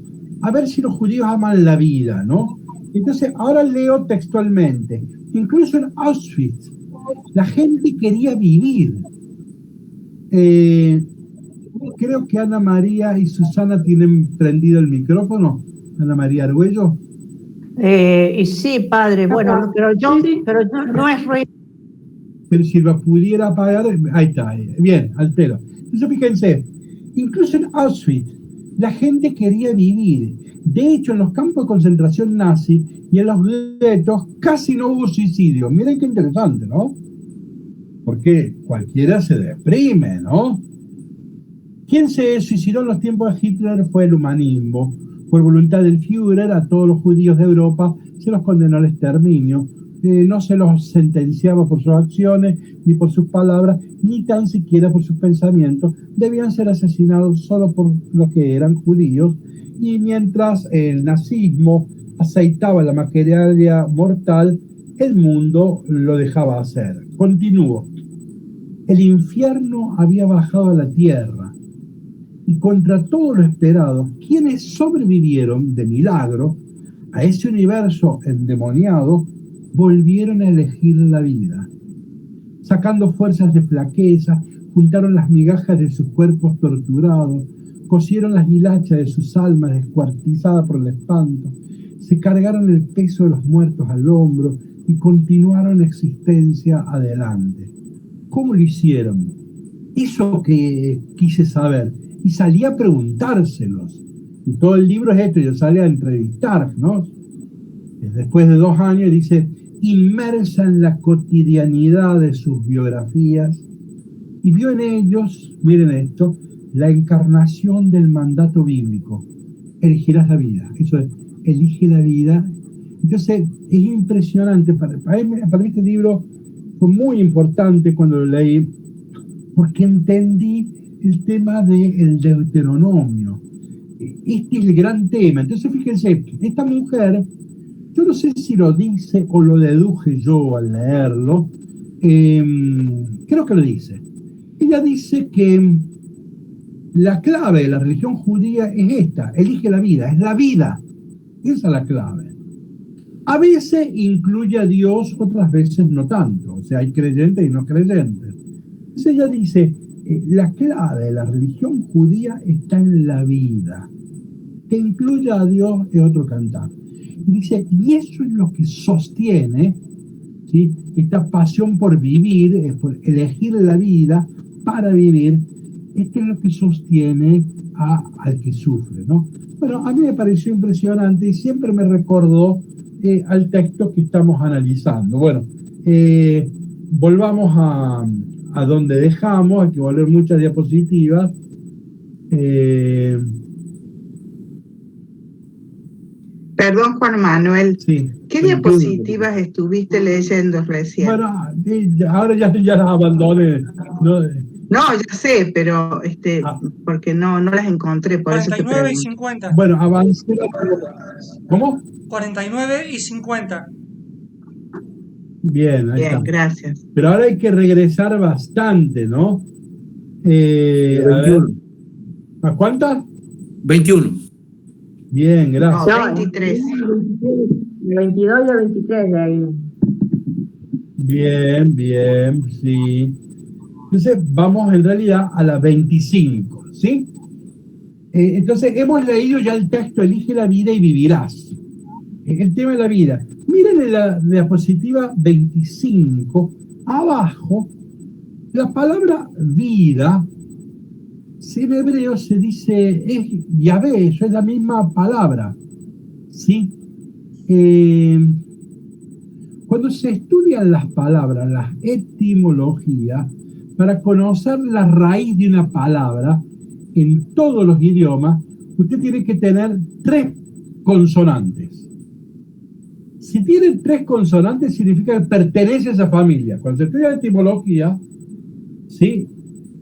a ver si los judíos aman la vida, ¿no? Entonces ahora leo textualmente, incluso en Auschwitz la gente quería vivir. Creo que Ana María y Susana tienen prendido el micrófono. Ana María Argüello. Y sí, padre, bueno, pero yo no es ruido. Pero si lo pudiera apagar, ahí está, bien, altero. Entonces fíjense, incluso en Auschwitz la gente quería vivir. De hecho, en los campos de concentración nazi y en los guetos casi no hubo suicidio. Miren qué interesante, ¿no? Porque cualquiera se deprime, ¿no? ¿Quién se suicidó en los tiempos de Hitler? Fue el humanismo. Por voluntad del Führer, a todos los judíos de Europa se los condenó al exterminio. no se los sentenciaba por sus acciones, ni por sus palabras, ni tan siquiera por sus pensamientos. Debían ser asesinados solo por lo que eran judíos. Y mientras el nazismo aceitaba la maquinaria mortal, el mundo lo dejaba hacer. Continúo. El infierno había bajado a la tierra, y contra todo lo esperado, quienes sobrevivieron de milagro a ese universo endemoniado volvieron a elegir la vida. Sacando fuerzas de flaqueza, juntaron las migajas de sus cuerpos torturados, cosieron las hilachas de sus almas descuartizadas por el espanto, se cargaron el peso de los muertos al hombro y continuaron la existencia adelante. ¿Cómo lo hicieron? Eso que quise saber, y salí a preguntárselos. Y todo el libro es esto, yo salí a entrevistar, ¿no? Después de 2 años, dice, inmersa en la cotidianidad de sus biografías, y vio en ellos, miren esto, la encarnación del mandato bíblico. Elegirás la vida. Eso es, elige la vida. Entonces, es impresionante. Para mí este libro fue muy importante cuando lo leí, porque entendí el tema del Deuteronomio. Este es el gran tema. Entonces, fíjense, esta mujer, yo no sé si lo dice o lo deduje yo al leerlo, creo que lo dice. Ella dice que la clave de la religión judía es esta, elige la vida, es la vida. Esa es la clave. A veces incluye a Dios, otras veces no tanto. O sea, hay creyentes y no creyentes. Entonces ella dice, la clave de la religión judía está en la vida. Que incluya a Dios es otro cantar. Y dice, y eso es lo que sostiene, ¿sí?, esta pasión por vivir, por elegir la vida para vivir. Esto es lo que sostiene al que sufre, ¿no? Bueno, a mí me pareció impresionante y siempre me recordó al texto que estamos analizando. Bueno, volvamos a donde dejamos, hay que volver muchas diapositivas. Perdón, Juan Manuel. Sí, ¿Qué diapositivas estuviste leyendo recién? Bueno, ahora ya las abandoné. No, ya sé, pero porque no las encontré. Por 49 y 50. Bueno, avancé. ¿Cómo? 49 y 50. Bien, ahí Bien, está. gracias. Pero ahora hay que regresar bastante, ¿no? A ver. ¿A cuántas? 21. Bien, gracias. No, 23. 22 y 23 de ahí. Bien, sí. Entonces vamos en realidad a la 25, ¿sí? Entonces hemos leído ya el texto, elige la vida y vivirás. El tema de la vida. Miren en la diapositiva 25, abajo, la palabra vida, en hebreo se dice, es Yahvé, eso es la misma palabra, ¿sí? Cuando se estudian las palabras, las etimologías, para conocer la raíz de una palabra, en todos los idiomas, usted tiene que tener 3 consonantes. Si tiene 3 consonantes, significa que pertenece a esa familia. Cuando se estudia etimología, ¿sí?,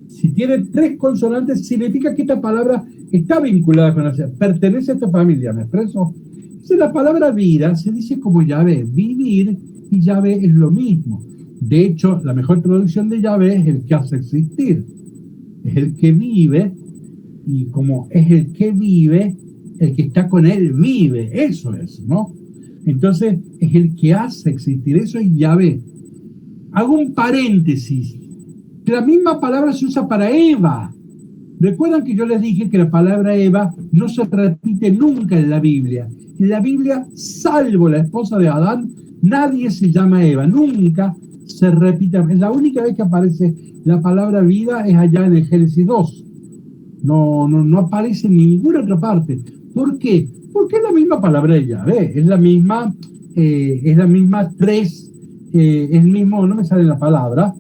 si tiene 3 consonantes, significa que esta palabra está vinculada con ella, pertenece a esta familia, ¿me expreso? Entonces la palabra vida se dice como Yahvé, vivir y Yahvé es lo mismo. De hecho, la mejor traducción de Yahvé es el que hace existir, es el que vive, y como es el que vive, el que está con él vive, eso es, ¿no? Entonces es el que hace existir, eso es Yahvé. Hago un paréntesis. La misma palabra se usa para Eva. Recuerdan que yo les dije que la palabra Eva no se repite nunca en la Biblia. En la Biblia, salvo la esposa de Adán, nadie se llama Eva. Nunca se repite. La única vez que aparece la palabra vida es allá en el Génesis 2. No aparece en ninguna otra parte. ¿Por qué? Porque es la misma palabra de Yahvé. Es la misma 3. Es el mismo, no me sale la palabra.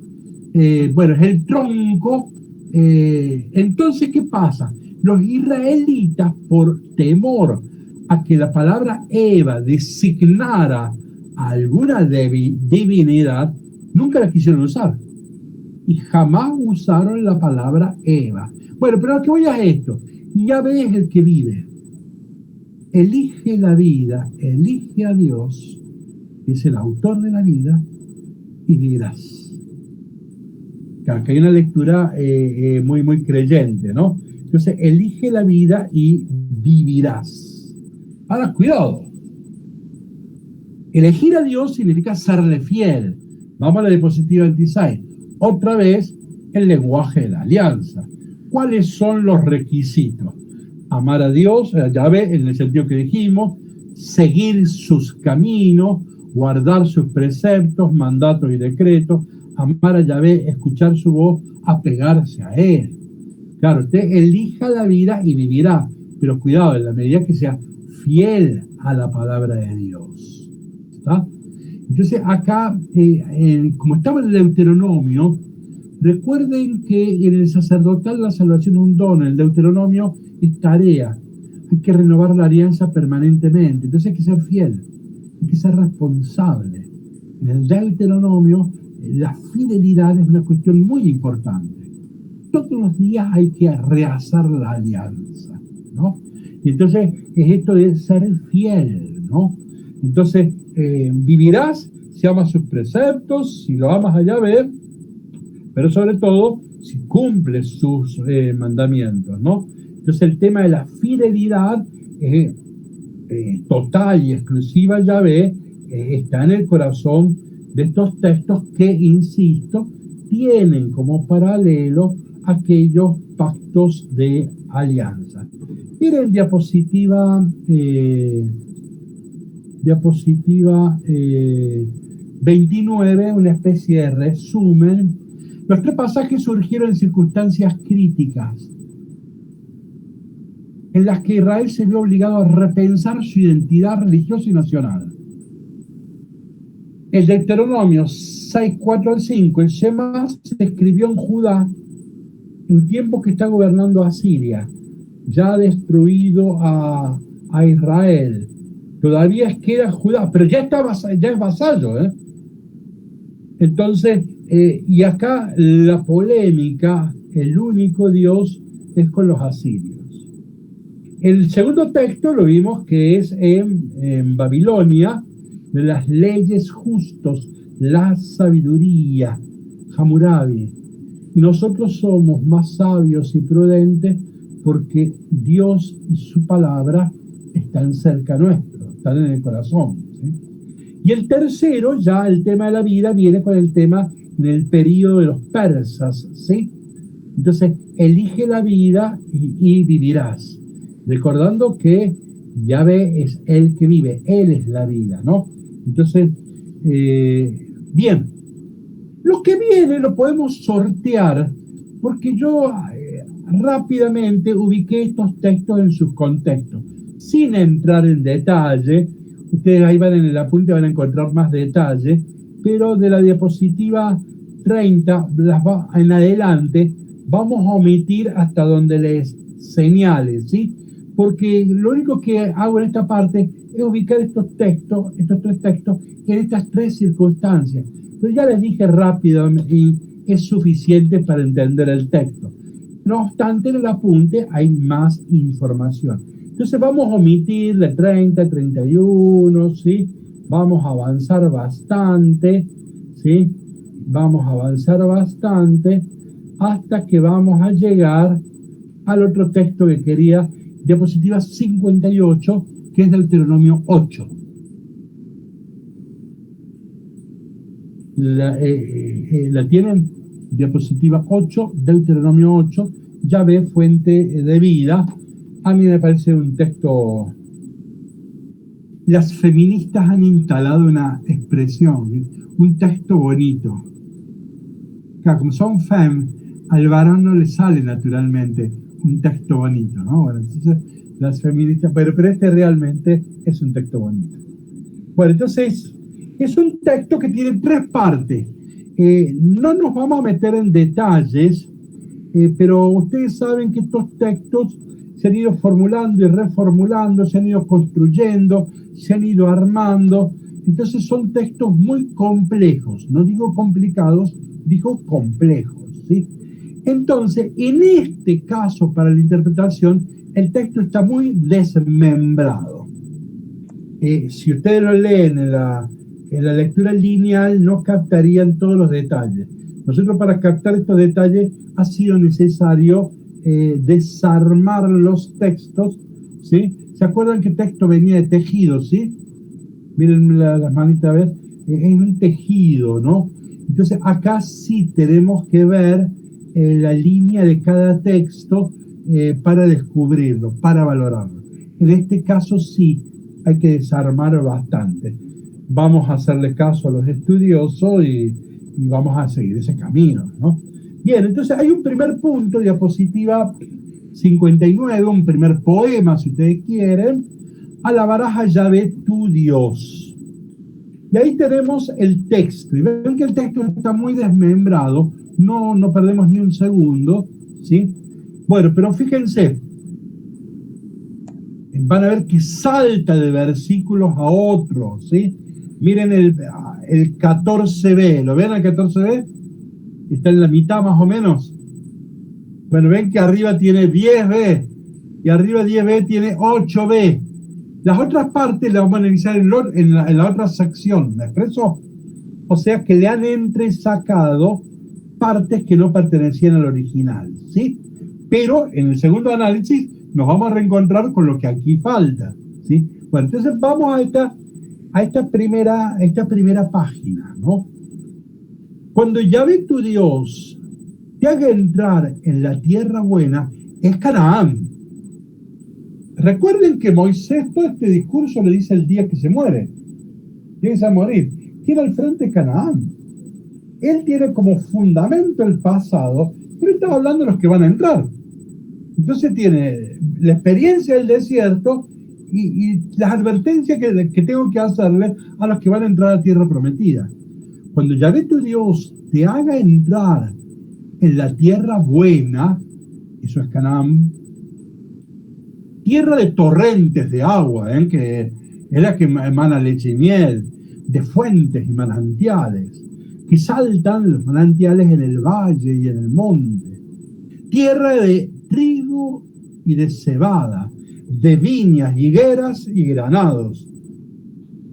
Bueno, es el tronco. Entonces, ¿qué pasa? Los israelitas, por temor a que la palabra Eva designara alguna divinidad, nunca la quisieron usar. Y jamás usaron la palabra Eva. Bueno, pero lo que voy a esto. Yahvé es el que vive. Elige la vida, elige a Dios, que es el autor de la vida, y vivirás. Claro, que hay una lectura muy creyente, ¿no? Entonces, elige la vida y vivirás. Ahora, cuidado. Elegir a Dios significa serle fiel. Vamos a la diapositiva 26. Otra vez, el lenguaje de la alianza. ¿Cuáles son los requisitos? Amar a Dios, a Yahvé, en el sentido que dijimos, seguir sus caminos, guardar sus preceptos, mandatos y decretos, amar a Yahvé, escuchar su voz, apegarse a Él. Claro, usted elija la vida y vivirá, pero cuidado, en la medida que sea fiel a la palabra de Dios. ¿Está? Entonces acá, como estaba en el Deuteronomio, recuerden que en el sacerdotal la salvación es un don, en el Deuteronomio es tarea, hay que renovar la alianza permanentemente, entonces hay que ser fiel, hay que ser responsable. En el Deuteronomio la fidelidad es una cuestión muy importante. Todos los días hay que rehacer la alianza, ¿no? Y entonces es esto de ser fiel, ¿no? Entonces vivirás si amas sus preceptos, si lo amas a Yahvé, pero sobre todo si cumples sus mandamientos, ¿no? Entonces el tema de la fidelidad total y exclusiva a Yahvé está en el corazón de estos textos que, insisto, tienen como paralelo aquellos pactos de alianza. Miren diapositiva 29, una especie de resumen. Los tres pasajes surgieron en circunstancias críticas, en las que Israel se vio obligado a repensar su identidad religiosa y nacional. El Deuteronomio 6, 4 al 5, el Shema se escribió en Judá, en tiempos que está gobernando Asiria, ya ha destruido a Israel. Todavía queda Judá, pero ya es vasallo, ¿eh? Entonces, y acá la polémica, el único Dios es con los asirios. El segundo texto lo vimos que es en Babilonia, de las leyes justos, la sabiduría, Hammurabi. Y nosotros somos más sabios y prudentes porque Dios y su palabra están cerca nuestro, están en el corazón, ¿sí? Y el tercero, ya el tema de la vida, viene con el tema del período de los persas, ¿sí? Entonces, elige la vida y vivirás. Recordando que Yahvé es el que vive, Él es la vida, ¿no? Entonces, bien, lo que viene lo podemos sortear porque yo rápidamente ubiqué estos textos en sus contextos, sin entrar en detalle. Ustedes ahí van en el apunte, van a encontrar más detalle, pero de la diapositiva 30 en adelante vamos a omitir hasta donde les señale, ¿sí? Porque lo único que hago en esta parte es ubicar estos tres textos, en estas tres circunstancias. Pero ya les dije rápido y es suficiente para entender el texto. No obstante, en el apunte hay más información. Entonces vamos a omitir la 30, 31, ¿sí? Vamos a avanzar bastante, ¿sí? Vamos a avanzar bastante hasta que vamos a llegar al otro texto que quería, diapositiva 58, que es Deuteronomio 8. ¿La tienen? Diapositiva 8, Deuteronomio 8, Yahvé, fuente de vida. A mí me parece un texto. Las feministas han instalado una expresión, un texto bonito. Claro, como son fem, al varón no le sale naturalmente un texto bonito, ¿no? Bueno, entonces las feministas, pero este realmente es un texto bonito. Bueno, entonces es un texto que tiene tres partes. No nos vamos a meter en detalles, pero ustedes saben que estos textos se han ido formulando y reformulando, se han ido construyendo, se han ido armando Entonces son textos muy complejos, no digo complicados, digo complejos, ¿sí? Entonces, en este caso, para la interpretación, el texto está muy desmembrado. Si ustedes lo leen en la lectura lineal, no captarían todos los detalles. Nosotros, para captar estos detalles, ha sido necesario desarmar los textos, ¿sí? ¿Se acuerdan que el texto venía de tejido, sí? Miren las manitas, a ver, es un tejido, ¿no? Entonces acá sí tenemos que ver la línea de cada texto para descubrirlo, para valorarlo. En este caso sí, hay que desarmar bastante. Vamos a hacerle caso a los estudiosos y vamos a seguir ese camino, ¿no? Bien, entonces hay un primer punto, diapositiva 59, un primer poema, si ustedes quieren. Alabarás a Yahvé tu Dios. Y ahí tenemos el texto. Y ven que el texto está muy desmembrado. No perdemos ni un segundo, ¿sí? Bueno, pero fíjense. Van a ver que salta de versículos a otros, ¿sí? Miren el 14b. ¿Lo ven el 14b? Está en la mitad más o menos. Bueno, ven que arriba tiene 10b. Y arriba 10b tiene 8b. Las otras partes las vamos a analizar en la otra sección, ¿me expreso? O sea que le han entresacado partes que no pertenecían al original, ¿sí? Pero en el segundo análisis nos vamos a reencontrar con lo que aquí falta, ¿sí? Bueno, entonces vamos a esta primera página, ¿no? Cuando Yahvé tu Dios te haga entrar en la tierra buena, es Canaán. Recuerden que Moisés todo este discurso le dice el día que se muere. Tiene que morir. Tiene al frente Canaán. Él tiene como fundamento el pasado, pero está hablando de los que van a entrar. Entonces tiene la experiencia del desierto y las advertencias que tengo que hacerle a los que van a entrar a la tierra prometida. Cuando Yahvé tu Dios te haga entrar en la tierra buena, eso es Canaán, tierra de torrentes de agua, que es la que emana leche y miel, de fuentes y manantiales, que saltan los manantiales en el valle y en el monte. Tierra de trigo y de cebada, de viñas, higueras y granados.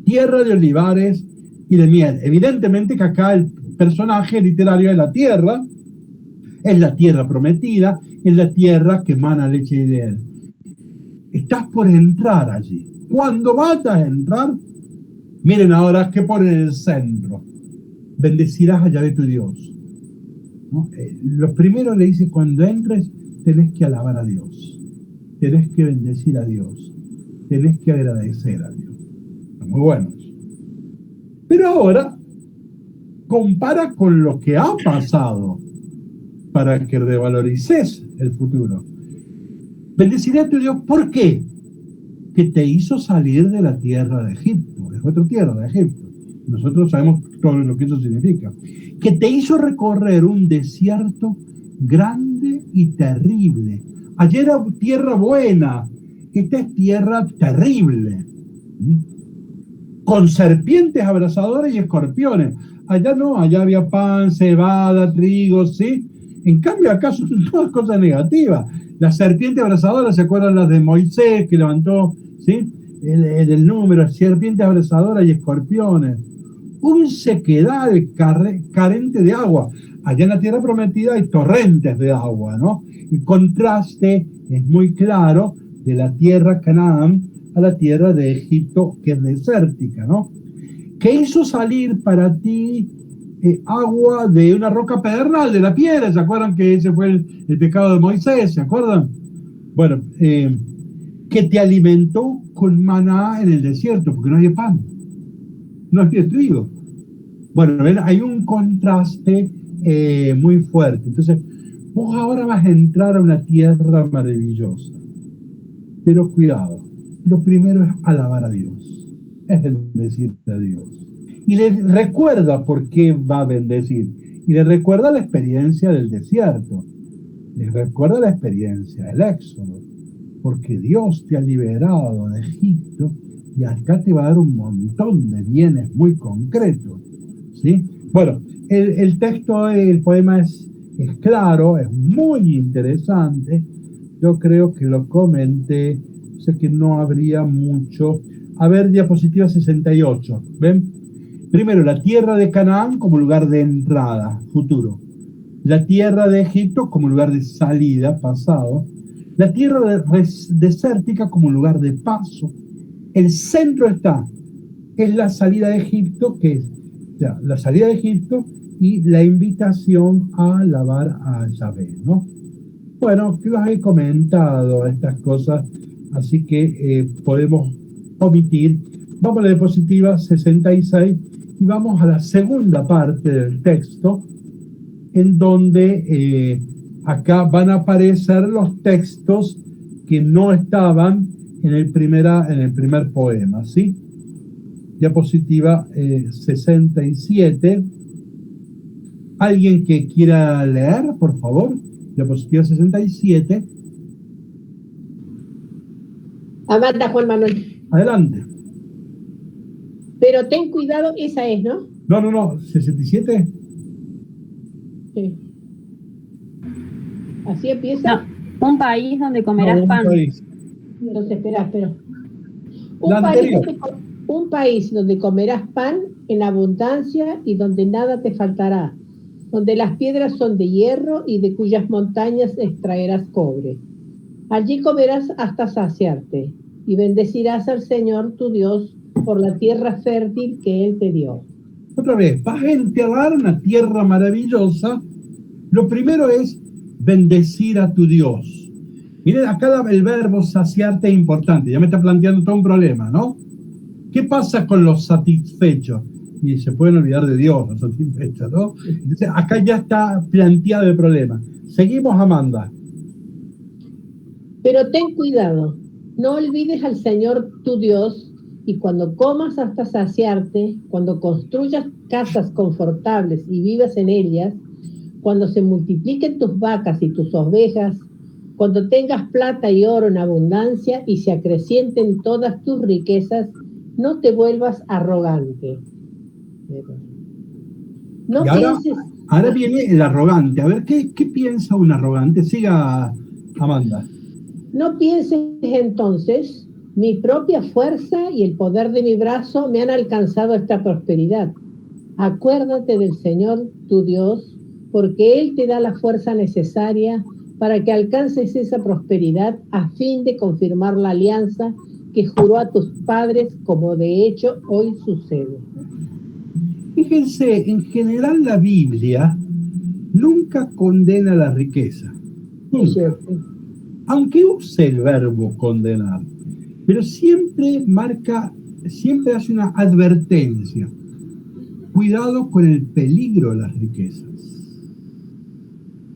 Tierra de olivares y de miel. Evidentemente que acá el personaje literario de la tierra es la tierra prometida, es la tierra que emana leche y miel. Estás por entrar allí. Cuando vas a entrar, miren ahora qué pone en el centro. Bendecirás a Yahvé tu Dios, ¿no? Lo primero le dice, cuando entres, tenés que alabar a Dios. Tenés que bendecir a Dios. Tenés que agradecer a Dios. Están muy buenos. Pero ahora, compara con lo que ha pasado para que revalorices el futuro. Bendeciré a tu Dios, ¿por qué? Que te hizo salir de la tierra de Egipto, de otra tierra de Egipto. Nosotros sabemos todo lo que eso significa. Que te hizo recorrer un desierto grande y terrible. Allí era tierra buena, esta es tierra terrible. Con serpientes abrasadoras y escorpiones. Allá no, allá había pan, cebada, trigo, ¿sí? En cambio acá son todas cosas negativas. Las serpientes abrasadoras, ¿se acuerdan las de Moisés que levantó, ¿sí? El número, serpientes abrasadoras y escorpiones. Un sequedad carente de agua. Allá en la tierra prometida hay torrentes de agua, ¿no? El contraste es muy claro de la tierra Canaán a la tierra de Egipto, que es desértica, ¿no? ¿Qué hizo salir para ti agua de una roca pedernal, de la piedra? ¿Se acuerdan que ese fue el pecado de Moisés? ¿Se acuerdan? Bueno, que te alimentó con maná en el desierto, porque no había pan, no había trigo. Bueno, ¿ven? Hay un contraste muy fuerte. Entonces, vos ahora vas a entrar a una tierra maravillosa. Pero cuidado, lo primero es alabar a Dios, es bendecir a Dios. Y le recuerda por qué va a bendecir. Y le recuerda la experiencia del desierto. Le recuerda la experiencia del éxodo. Porque Dios te ha liberado de Egipto y acá te va a dar un montón de bienes muy concretos, ¿sí? Bueno, el texto del poema es claro, es muy interesante. Yo creo que lo comenté, sé que no habría mucho. A ver, diapositiva 68, ¿ven? Primero, la tierra de Canaán como lugar de entrada, futuro. La tierra de Egipto como lugar de salida, pasado. La tierra desértica como lugar de paso. El centro es la salida de Egipto, que es la salida de Egipto y la invitación a alabar a Yahvé, ¿no? Bueno, que los he comentado estas cosas, así que podemos omitir. Vamos a la diapositiva 66 y vamos a la segunda parte del texto, en donde acá van a aparecer los textos que no estaban en el primer poema, ¿sí? Diapositiva 67. ¿Alguien que quiera leer, por favor? Diapositiva 67. Amanda, Juan Manuel. Adelante. Pero ten cuidado, esa es, ¿no? No, 67. Sí. ¿Así empieza? No, un país donde comerás pan. Entonces, espera. Un país donde comerás pan en abundancia y donde nada te faltará, donde las piedras son de hierro y de cuyas montañas extraerás cobre. Allí comerás hasta saciarte y bendecirás al Señor tu Dios por la tierra fértil que Él te dio. Otra vez, vas a enterrar una tierra maravillosa. Lo primero es bendecir a tu Dios. Miren, acá el verbo saciarte es importante. Ya me está planteando todo un problema, ¿no? ¿Qué pasa con los satisfechos? Y se pueden olvidar de Dios, los satisfechos, ¿no? Entonces, acá ya está planteado el problema. Seguimos, Amanda. Pero ten cuidado, no olvides al Señor tu Dios, y cuando comas hasta saciarte, cuando construyas casas confortables y vivas en ellas, cuando se multipliquen tus vacas y tus ovejas, cuando tengas plata y oro en abundancia y se acrecienten todas tus riquezas, no te vuelvas arrogante. No pienses... Ahora viene el arrogante. A ver, ¿qué piensa un arrogante? Siga, Amanda. No pienses entonces, mi propia fuerza y el poder de mi brazo me han alcanzado esta prosperidad. Acuérdate del Señor tu Dios, porque Él te da la fuerza necesaria para que alcances esa prosperidad a fin de confirmar la alianza que juró a tus padres, como de hecho hoy sucede. Fíjense, en general la Biblia nunca condena la riqueza. Nunca. Aunque use el verbo condenar, pero siempre hace una advertencia. Cuidado con el peligro de las riquezas.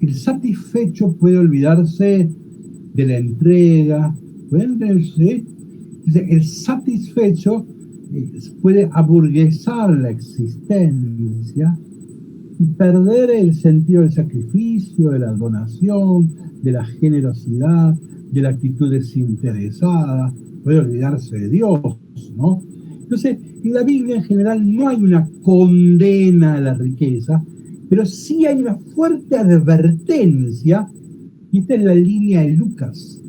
El satisfecho puede olvidarse de la entrega, el satisfecho puede aburguesar la existencia y perder el sentido del sacrificio, de la donación, de la generosidad, de la actitud desinteresada, puede olvidarse de Dios, ¿no? Entonces, en la Biblia en general no hay una condena a la riqueza, pero sí hay una fuerte advertencia, y esta es la línea de Lucas,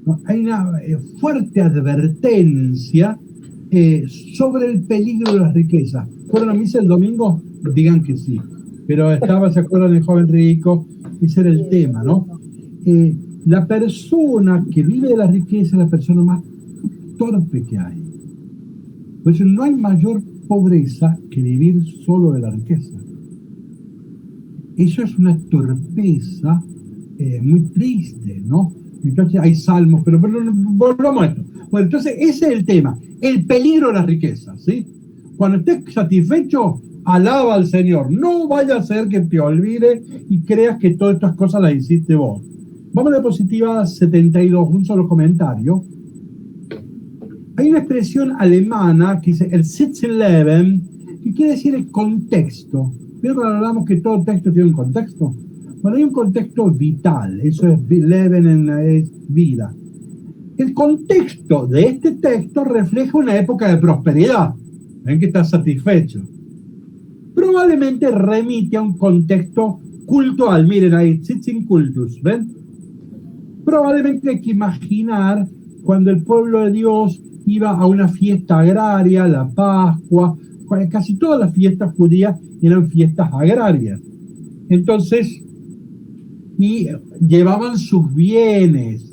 ¿no? Hay una fuerte advertencia sobre el peligro de las riquezas. ¿Fueron a misa el domingo? Digan que sí. Pero ¿se acuerdan del joven rico? Ese era el tema, ¿no? La persona que vive de la riqueza es la persona más torpe que hay. Por eso no hay mayor pobreza que vivir solo de la riqueza. Eso es una torpeza muy triste, ¿no? Entonces hay salmos, pero volvamos a esto. Bueno, entonces ese es el tema, el peligro de las riquezas, ¿sí? Cuando estés satisfecho, alaba al Señor. No vaya a ser que te olvide y creas que todas estas cosas las hiciste vos. Vamos a la diapositiva 72, un solo comentario. Hay una expresión alemana que dice el Sitzenleben, que quiere decir el contexto. Pero cuando hablamos que todo texto tiene un contexto. Bueno, hay un contexto vital, eso es Leben, es vida. El contexto de este texto refleja una época de prosperidad. Ven que está satisfecho. Probablemente remite a un contexto cultural. Miren ahí, Sitzin cultus, ¿ven? Probablemente hay que imaginar cuando el pueblo de Dios iba a una fiesta agraria, la Pascua, casi todas las fiestas judías eran fiestas agrarias. Entonces, y llevaban sus bienes.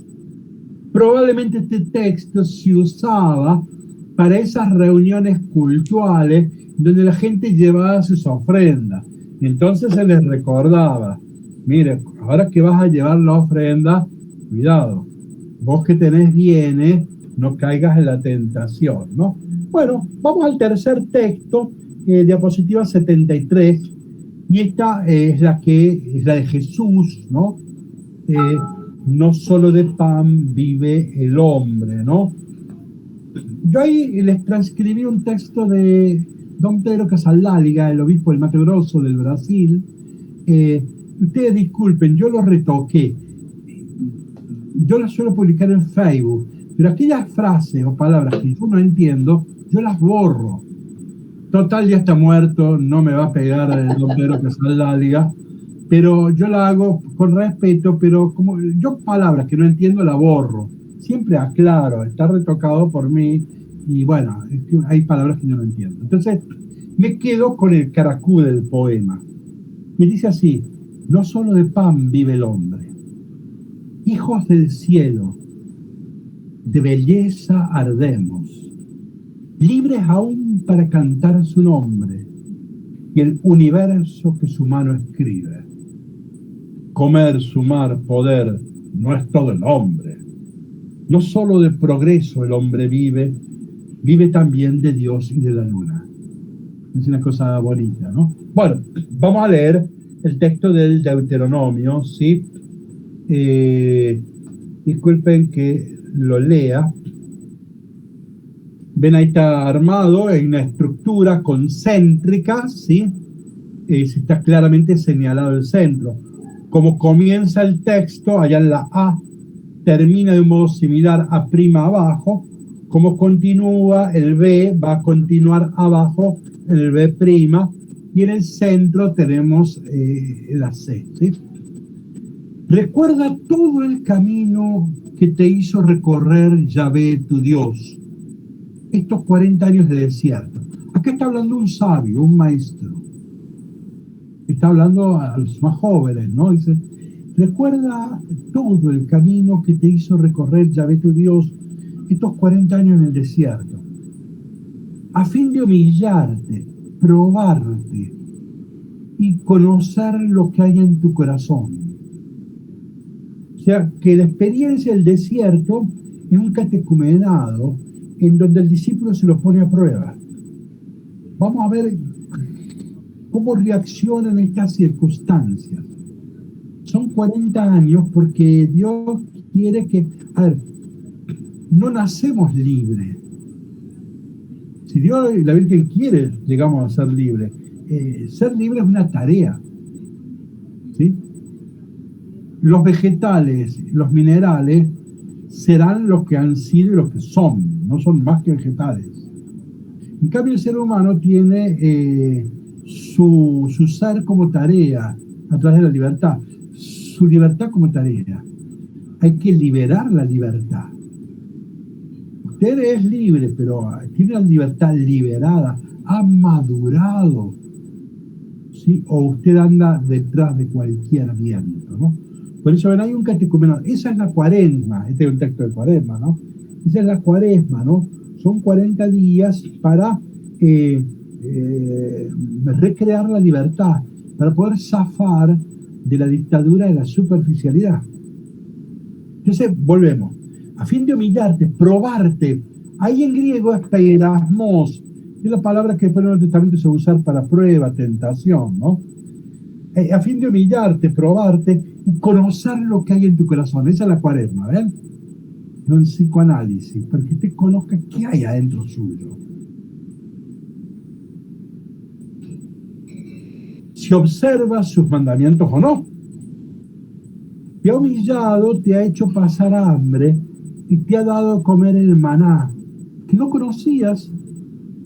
Probablemente este texto se usaba para esas reuniones cultuales donde la gente llevaba sus ofrendas. Entonces se les recordaba, mire, ahora que vas a llevar la ofrenda, cuidado, vos que tenés bienes, no caigas en la tentación, ¿no? Bueno, vamos al tercer texto, diapositiva 73, y esta es la de Jesús, ¿no? No solo de pan vive el hombre, ¿no? Yo ahí les transcribí un texto de Don Pedro Casaldáliga, el obispo del Mato Grosso del Brasil. Ustedes disculpen, yo lo retoqué. Yo las suelo publicar en Facebook, pero aquellas frases o palabras que yo no entiendo, yo las borro. Total, ya está muerto, no me va a pegar el Don Pedro Casaldáliga, pero yo la hago con respeto, pero como yo palabras que no entiendo la borro. Siempre aclaro, está retocado por mí, y bueno, es que hay palabras que yo no entiendo. Entonces, me quedo con el caracú del poema. Y dice así: no solo de pan vive el hombre. Hijos del cielo, de belleza ardemos, libres aún para cantar su nombre y el universo que su mano escribe. Comer, sumar, poder, no es todo el hombre. No solo de progreso el hombre vive, vive también de Dios y de la luna. Es una cosa bonita, ¿no? Bueno, vamos a leer el texto del Deuteronomio, ¿sí? Disculpen que lo lea. Ven, ahí está armado en una estructura concéntrica, ¿sí? Se está claramente señalado el centro. Como comienza el texto, allá en la A, termina de un modo similar a prima abajo. Como continúa, el B va a continuar abajo en el B prima, y en el centro tenemos la C, ¿sí? Recuerda todo el camino que te hizo recorrer Yahvé, tu Dios, estos 40 años de desierto. Acá está hablando un sabio, un maestro. Está hablando a los más jóvenes, ¿no? Dice, recuerda todo el camino que te hizo recorrer Yahvé, tu Dios, estos 40 años en el desierto, a fin de humillarte, probarte y conocer lo que hay en tu corazón. O sea, que la experiencia del desierto es un catecumenado en donde el discípulo se lo pone a prueba. Vamos a ver cómo reaccionan estas circunstancias. Son 40 años porque Dios quiere que... A ver, no nacemos libres. Si Dios y la Virgen quiere, llegamos a ser libres. Ser libre es una tarea, ¿sí? Los vegetales, los minerales, serán los que han sido y los que son, no son más que vegetales. En cambio, el ser humano tiene su ser como tarea, a través de la libertad, su libertad como tarea. Hay que liberar la libertad. Usted es libre, pero tiene la libertad liberada, ha madurado, ¿sí? O usted anda detrás de cualquier viento, ¿no? Por eso ven, hay un catecumenado. Esa es la cuaresma, este es un texto de cuaresma, ¿no? Esa es la cuaresma, ¿no? Son 40 días para recrear la libertad, para poder zafar de la dictadura de la superficialidad. Entonces, volvemos. A fin de humillarte, probarte. Ahí en griego es peirasmos, es la palabra que después en el Nuevo Testamento se va a usar para prueba, tentación, ¿no? A fin de humillarte, probarte y conocer lo que hay en tu corazón. Esa es la cuaresma, ¿ven? Es un psicoanálisis, para que usted conozca qué hay adentro suyo. Si observas sus mandamientos o no. Te ha humillado, te ha hecho pasar hambre, y te ha dado a comer el maná, que no conocías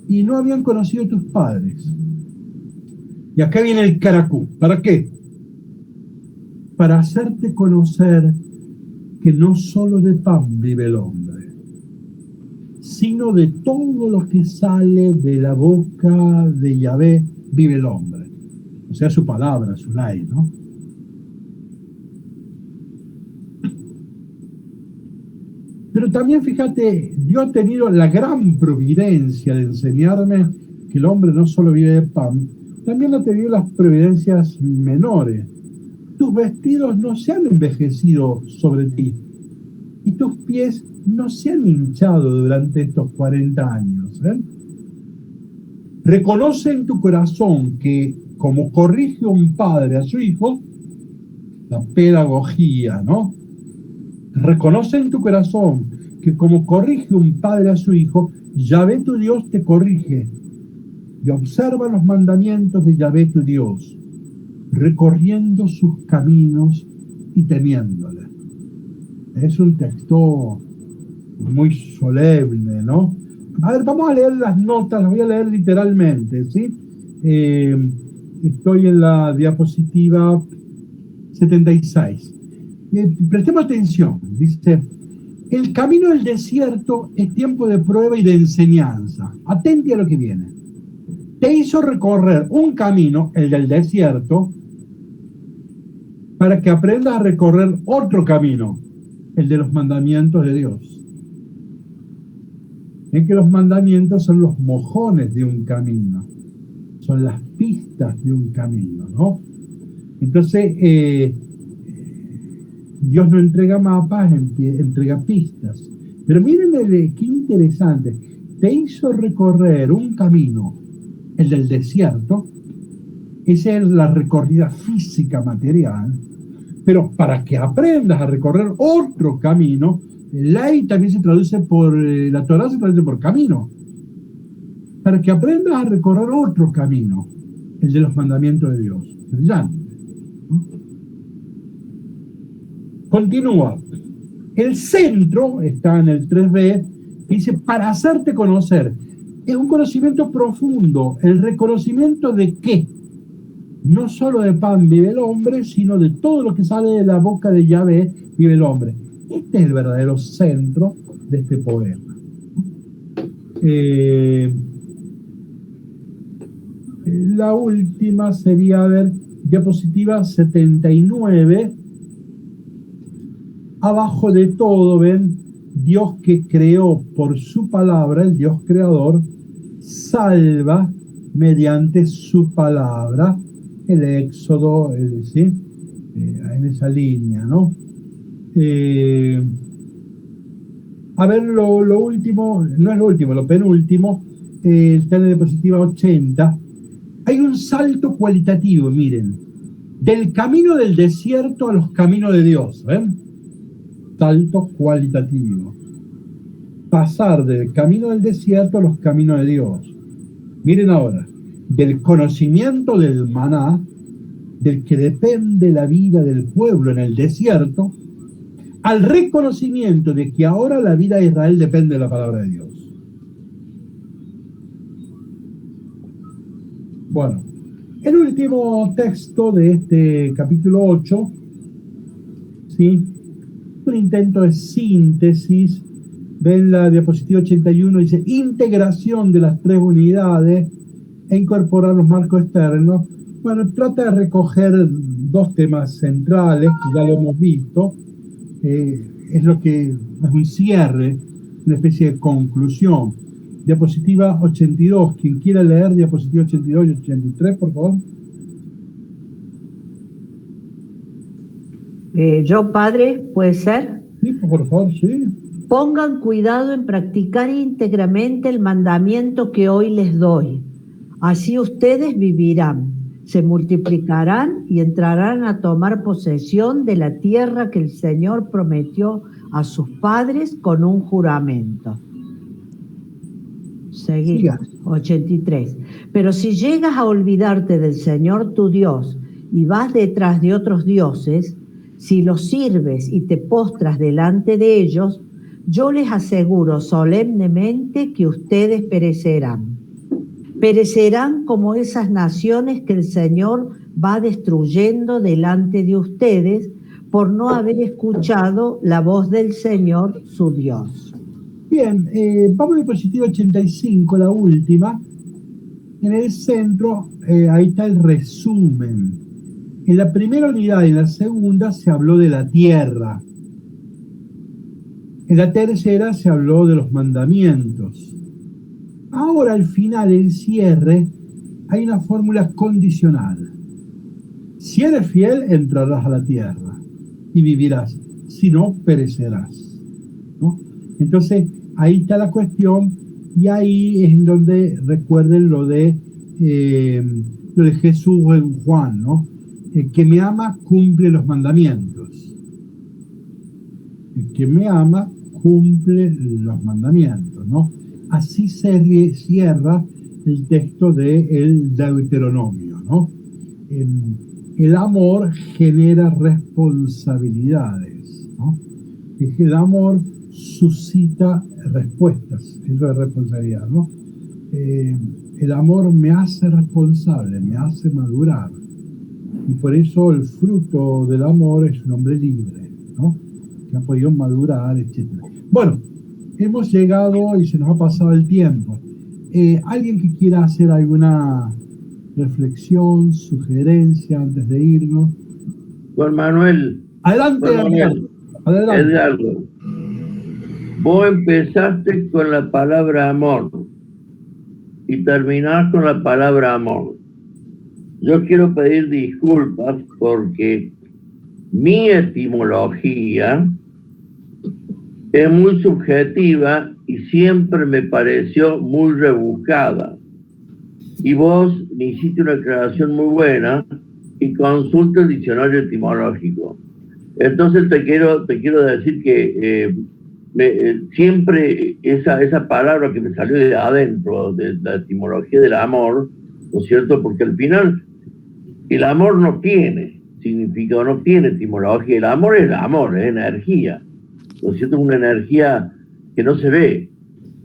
y no habían conocido tus padres. Y acá viene el caracú. ¿Para qué? Para hacerte conocer que no solo de pan vive el hombre, sino de todo lo que sale de la boca de Yahvé vive el hombre. O sea, su palabra, su ley, ¿no? Pero también, fíjate, Dios ha tenido la gran providencia de enseñarme que el hombre no solo vive de pan, también ha tenido las providencias menores. Tus vestidos no se han envejecido sobre ti y tus pies no se han hinchado durante estos 40 años. Reconoce en tu corazón que, como corrige un padre a su hijo, la pedagogía, ¿no? Reconoce en tu corazón que, como corrige un padre a su hijo, Yahvé tu Dios te corrige, y observa los mandamientos de Yahvé tu Dios, recorriendo sus caminos y temiéndole. Es un texto muy solemne, ¿no? A ver, vamos a leer las notas, las voy a leer literalmente, ¿sí? Estoy en la diapositiva 76. Prestemos atención, dice: el camino del desierto es tiempo de prueba y de enseñanza. Atente a lo que viene. Te hizo recorrer un camino, el del desierto, para que aprendas a recorrer otro camino, el de los mandamientos de Dios. Es que los mandamientos son los mojones de un camino, son las pistas de un camino, ¿no? Entonces, Dios no entrega mapas, entrega pistas. Pero miren qué interesante. Te hizo recorrer un camino, el del desierto. Esa es la recorrida física material. Pero para que aprendas a recorrer otro camino, ley también se traduce por, la Torah se traduce por camino. Para que aprendas a recorrer otro camino, el de los mandamientos de Dios. Brillante. Continúa. El centro está en el 3b, que dice: para hacerte conocer. Es un conocimiento profundo, el reconocimiento de que no solo de pan vive el hombre, sino de todo lo que sale de la boca de Yahvé vive el hombre. Este es el verdadero centro de este poema. La última sería, a ver, diapositiva 79. Abajo de todo, ven, Dios que creó por su palabra, el Dios creador, salva mediante su palabra. El Éxodo, ¿sí? En esa línea, ¿no? A ver, lo último, no es lo último, lo penúltimo, está en la diapositiva 80. Hay un salto cualitativo, miren, del camino del desierto a los caminos de Dios, ¿ven? Salto cualitativo. Pasar del camino del desierto a los caminos de Dios. Miren ahora, del conocimiento del maná, del que depende la vida del pueblo en el desierto, al reconocimiento de que ahora la vida de Israel depende de la palabra de Dios. Bueno, el último texto de este capítulo 8, ¿sí? Un intento de síntesis. Ven la diapositiva 81, dice: integración de las tres unidades e incorporar los marcos externos. Bueno, trata de recoger dos temas centrales que ya lo hemos visto. Es lo que es un cierre, una especie de conclusión. Diapositiva 82, quien quiera leer diapositiva 82 y 83, por favor. Yo, padre, ¿puede ser? Sí, por favor, sí. Pongan cuidado en practicar íntegramente el mandamiento que hoy les doy. Así ustedes vivirán, se multiplicarán y entrarán a tomar posesión de la tierra que el Señor prometió a sus padres con un juramento. Seguimos, 83. Pero si llegas a olvidarte del Señor tu Dios y vas detrás de otros dioses, si los sirves y te postras delante de ellos, yo les aseguro solemnemente que ustedes perecerán. Perecerán como esas naciones que el Señor va destruyendo delante de ustedes por no haber escuchado la voz del Señor, su Dios. Bien, vamos a diapositiva 85, la última. En el centro, ahí está el resumen. En la primera unidad y en la segunda se habló de la tierra. En la tercera se habló de los mandamientos. Ahora al final, el cierre, hay una fórmula condicional. Si eres fiel, entrarás a la tierra y vivirás. Si no, perecerás, ¿no? Entonces, ahí está la cuestión y ahí es donde recuerden lo de Jesús en Juan, ¿no? El que me ama cumple los mandamientos. El que me ama cumple los mandamientos, ¿no? Así se cierra el texto del Deuteronomio, ¿no? El amor genera responsabilidades, ¿no? El amor suscita respuestas, eso es responsabilidad, ¿no? El amor me hace responsable, me hace madurar. Y por eso el fruto del amor es un hombre libre, ¿no? Que ha podido madurar, etc. Bueno, hemos llegado y se nos ha pasado el tiempo. ¿Alguien que quiera hacer alguna reflexión, sugerencia antes de irnos? Juan Manuel. Adelante, Juan Manuel. Adelante. Edgardo. Vos empezaste con la palabra amor y terminás con la palabra amor. Yo quiero pedir disculpas porque mi etimología es muy subjetiva y siempre me pareció muy rebuscada. Y vos me hiciste una aclaración muy buena y consulta el diccionario etimológico. Entonces te quiero decir que siempre esa palabra que me salió de adentro, de la etimología del amor, ¿no es cierto? Porque al final el amor no tiene significado, no tiene etimología. El amor es energía, ¿no es cierto? Es una energía que no se ve,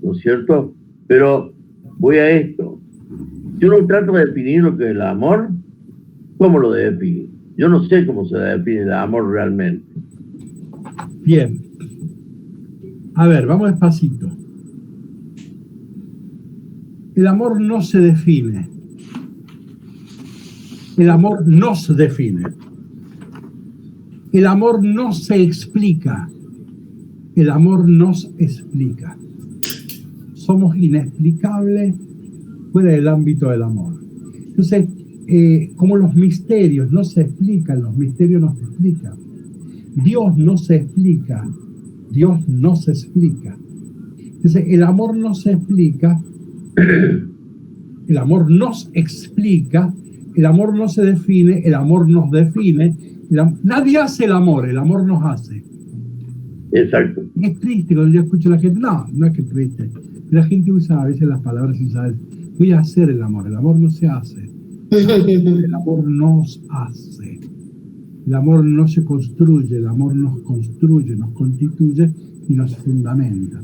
¿no es cierto? Pero voy a esto. Si uno trata de definir lo que es el amor, ¿cómo lo define? Yo no sé cómo se define el amor realmente. Bien. A ver, vamos despacito. El amor no se define. El amor nos define. El amor no se explica. El amor nos explica. Somos inexplicables fuera del ámbito del amor. Entonces, como los misterios no se explican, los misterios no se explican. Dios no se explica, Dios no se explica. Entonces, el amor no se explica, el amor nos explica, el amor no se define, el amor nos define. Nadie hace el amor nos hace. Exacto. Es triste cuando yo escucho a la gente, no es que es triste. La gente usa a veces las palabras sin saber. Voy a hacer el amor no se hace. El amor nos hace. El amor no se construye, el amor nos construye, nos constituye y nos fundamenta.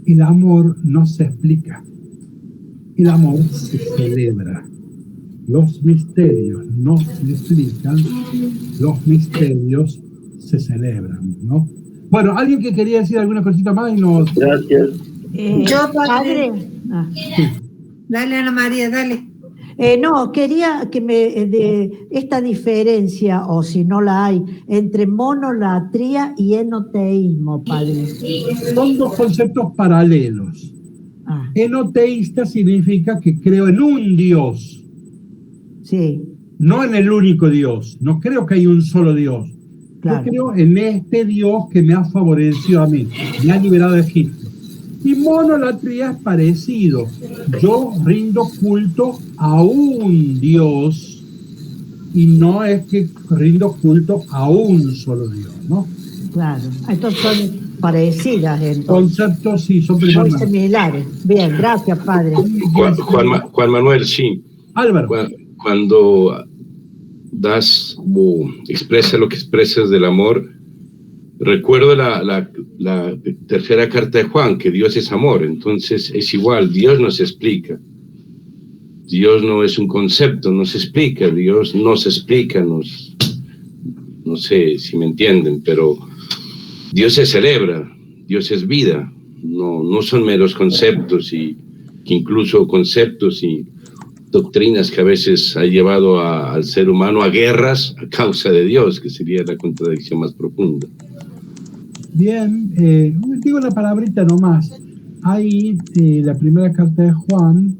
El amor no se explica. El amor se celebra. Los misterios no se explican, los misterios se celebran, ¿no? Bueno, ¿alguien que quería decir alguna cosita más? Gracias. Yo, padre. Sí. Dale, Ana María, dale. No, quería que de esta diferencia, o si no la hay, entre monolatría y enoteísmo, padre. Son dos conceptos paralelos. Enoteísta significa que creo en un Dios. Sí. No en el único Dios. No creo que hay un solo Dios. Claro. Yo creo en este Dios que me ha favorecido a mí, me ha liberado de Egipto. Y monolatría es parecido. Yo rindo culto a un Dios y no es que rindo culto a un solo Dios, ¿no? Claro. Estos son parecidas entonces. Conceptos sí, son muy similares. Bien, gracias, padre. Juan Manuel, sí. Álvaro. Cuando das o expresas lo que expresas del amor, recuerdo la tercera carta de Juan, que Dios es amor. Entonces es igual, Dios nos explica. Dios no es un concepto, nos explica. Dios nos explica, no sé si me entienden, pero Dios se celebra, Dios es vida. No son meros conceptos, y que incluso conceptos y doctrinas que a veces ha llevado al ser humano a guerras a causa de Dios, que sería la contradicción más profunda. Bien, digo una palabrita nomás. Ahí, la primera carta de Juan,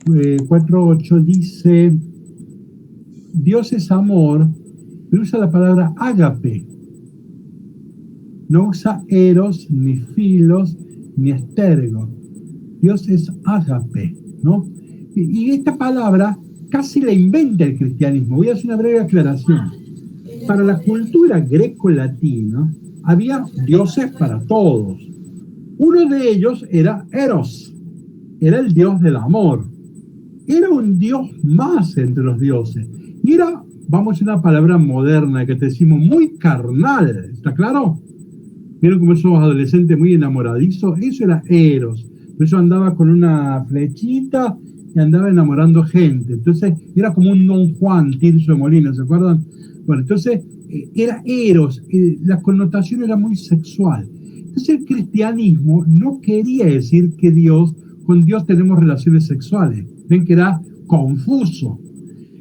4:8, dice, Dios es amor, pero usa la palabra ágape. No usa eros, ni filos, ni estergo. Dios es ágape, ¿no? Y esta palabra casi la inventa el cristianismo. Voy a hacer una breve aclaración. Para la cultura greco-latina había dioses para todos. Uno de ellos era Eros, era el dios del amor. Era un dios más entre los dioses. Y era, vamos a una palabra moderna que te decimos, muy carnal, ¿está claro? ¿Vieron cómo esos adolescentes muy enamoradizos? Eso era Eros. Por eso andaba con una flechita y andaba enamorando gente. Entonces era como un Don Juan Tirso de Molina, ¿se acuerdan? Bueno, entonces era Eros, la connotación era muy sexual. Entonces el cristianismo no quería decir que con Dios tenemos relaciones sexuales. Ven que era confuso.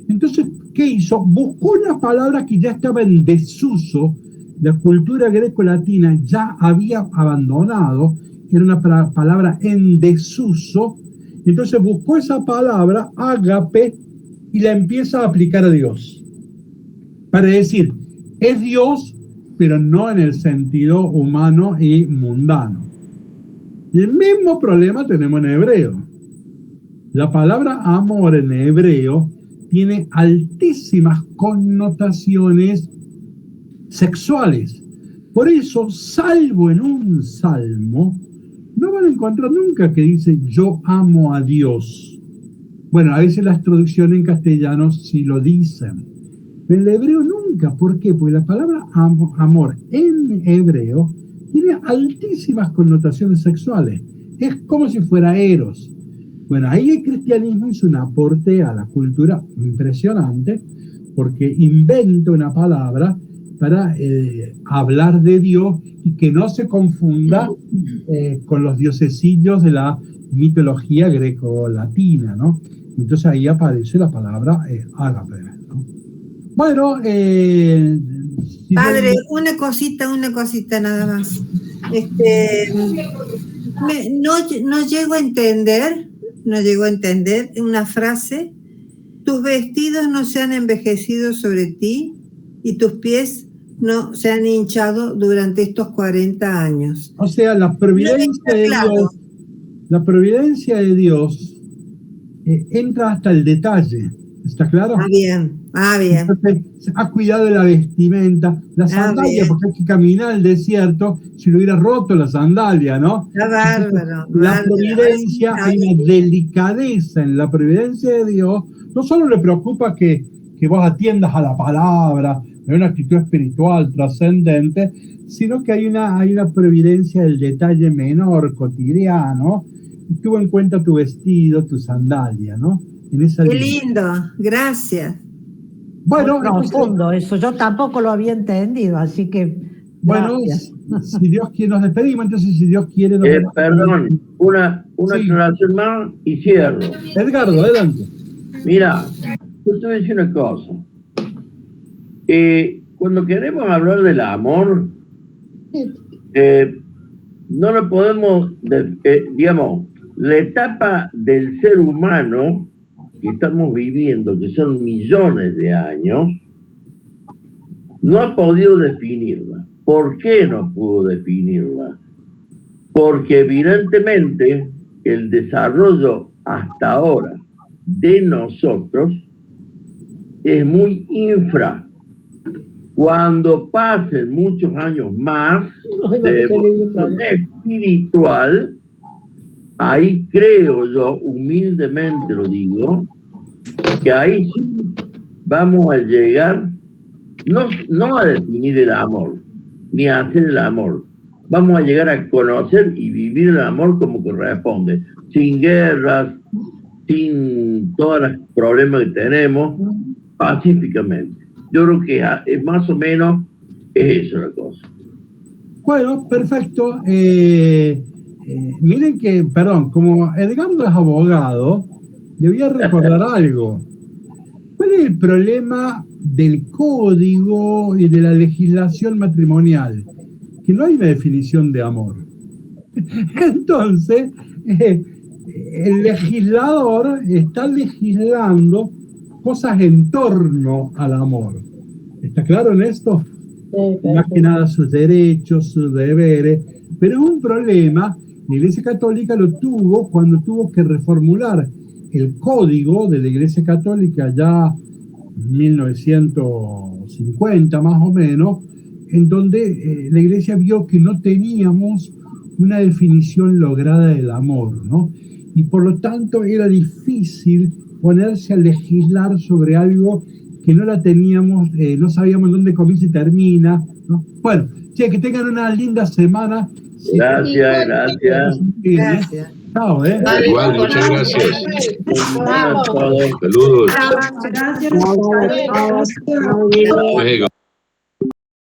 Entonces, ¿qué hizo? Buscó una palabra que ya estaba en desuso, la cultura greco-latina ya había abandonado, era una palabra en desuso. Entonces buscó esa palabra, ágape, y la empieza a aplicar a Dios. Para decir, es Dios, pero no en el sentido humano y mundano. Y el mismo problema tenemos en hebreo. La palabra amor en hebreo tiene altísimas connotaciones sexuales. Por eso, salvo en un salmo, no van a encontrar nunca que dice yo amo a Dios. Bueno, a veces las traducciones en castellano sí lo dicen, pero en hebreo nunca. ¿Por qué? Porque la palabra amor en hebreo tiene altísimas connotaciones sexuales. Es como si fuera eros. Bueno, ahí el cristianismo hizo un aporte a la cultura impresionante, porque inventa una palabra para hablar de Dios y que no se confunda con los diosesillos de la mitología greco-latina, ¿no? Entonces ahí aparece la palabra ágape, ¿no? Bueno, Padre, una cosita nada más. No llego a entender una frase: tus vestidos no se han envejecido sobre ti y tus pies no se han hinchado durante estos 40 años. O sea, la providencia de Dios entra hasta el detalle, ¿está claro? Bien. Entonces, ha cuidado de la vestimenta, la sandalia, porque hay que caminar al desierto, si lo hubiera roto la sandalia, ¿no? Bárbaro. La providencia, hay una delicadeza en la providencia de Dios. No solo le preocupa que vos atiendas a la palabra, hay una actitud espiritual trascendente, sino que hay una providencia del detalle menor, cotidiano, y tuvo en cuenta tu vestido, tu sandalia, ¿no? Qué lindo, gracias. Bueno, profundo eso, yo tampoco lo había entendido, así que bueno, si Dios quiere nos despedimos, entonces si Dios quiere perdón, una aclaración más y cierro. Edgardo, adelante. Mira, yo te voy a decir una cosa. Cuando queremos hablar del amor, no lo podemos, digamos, la etapa del ser humano que estamos viviendo, que son millones de años, no ha podido definirla. ¿Por qué no pudo definirla? Porque evidentemente el desarrollo hasta ahora de nosotros es muy infra. Cuando pasen muchos años más de evolución espiritual, ahí creo yo, humildemente lo digo, que ahí sí vamos a llegar, no a definir el amor, ni hacer el amor. Vamos a llegar a conocer y vivir el amor como corresponde, sin guerras, sin todos los problemas que tenemos, pacíficamente. Yo creo que es más o menos eso la cosa. Bueno, perfecto. Miren que, perdón, como Edgardo es abogado, le voy a recordar algo. ¿Cuál es el problema del código y de la legislación matrimonial? Que no hay una definición de amor. Entonces, el legislador está legislando cosas en torno al amor. ¿Está claro en esto? Más que nada sus derechos, sus deberes, pero es un problema. La Iglesia Católica lo tuvo cuando tuvo que reformular el código de la Iglesia Católica ya en 1950 más o menos, en donde la Iglesia vio que no teníamos una definición lograda del amor, ¿no? Y por lo tanto era difícil ponerse a legislar sobre algo que no la teníamos, no sabíamos dónde comienza y termina, ¿no? Bueno, che, que tengan una linda semana. Gracias, gracias. Gracias. Chao, Igual, muchas gracias. Saludos. Gracias. Luego.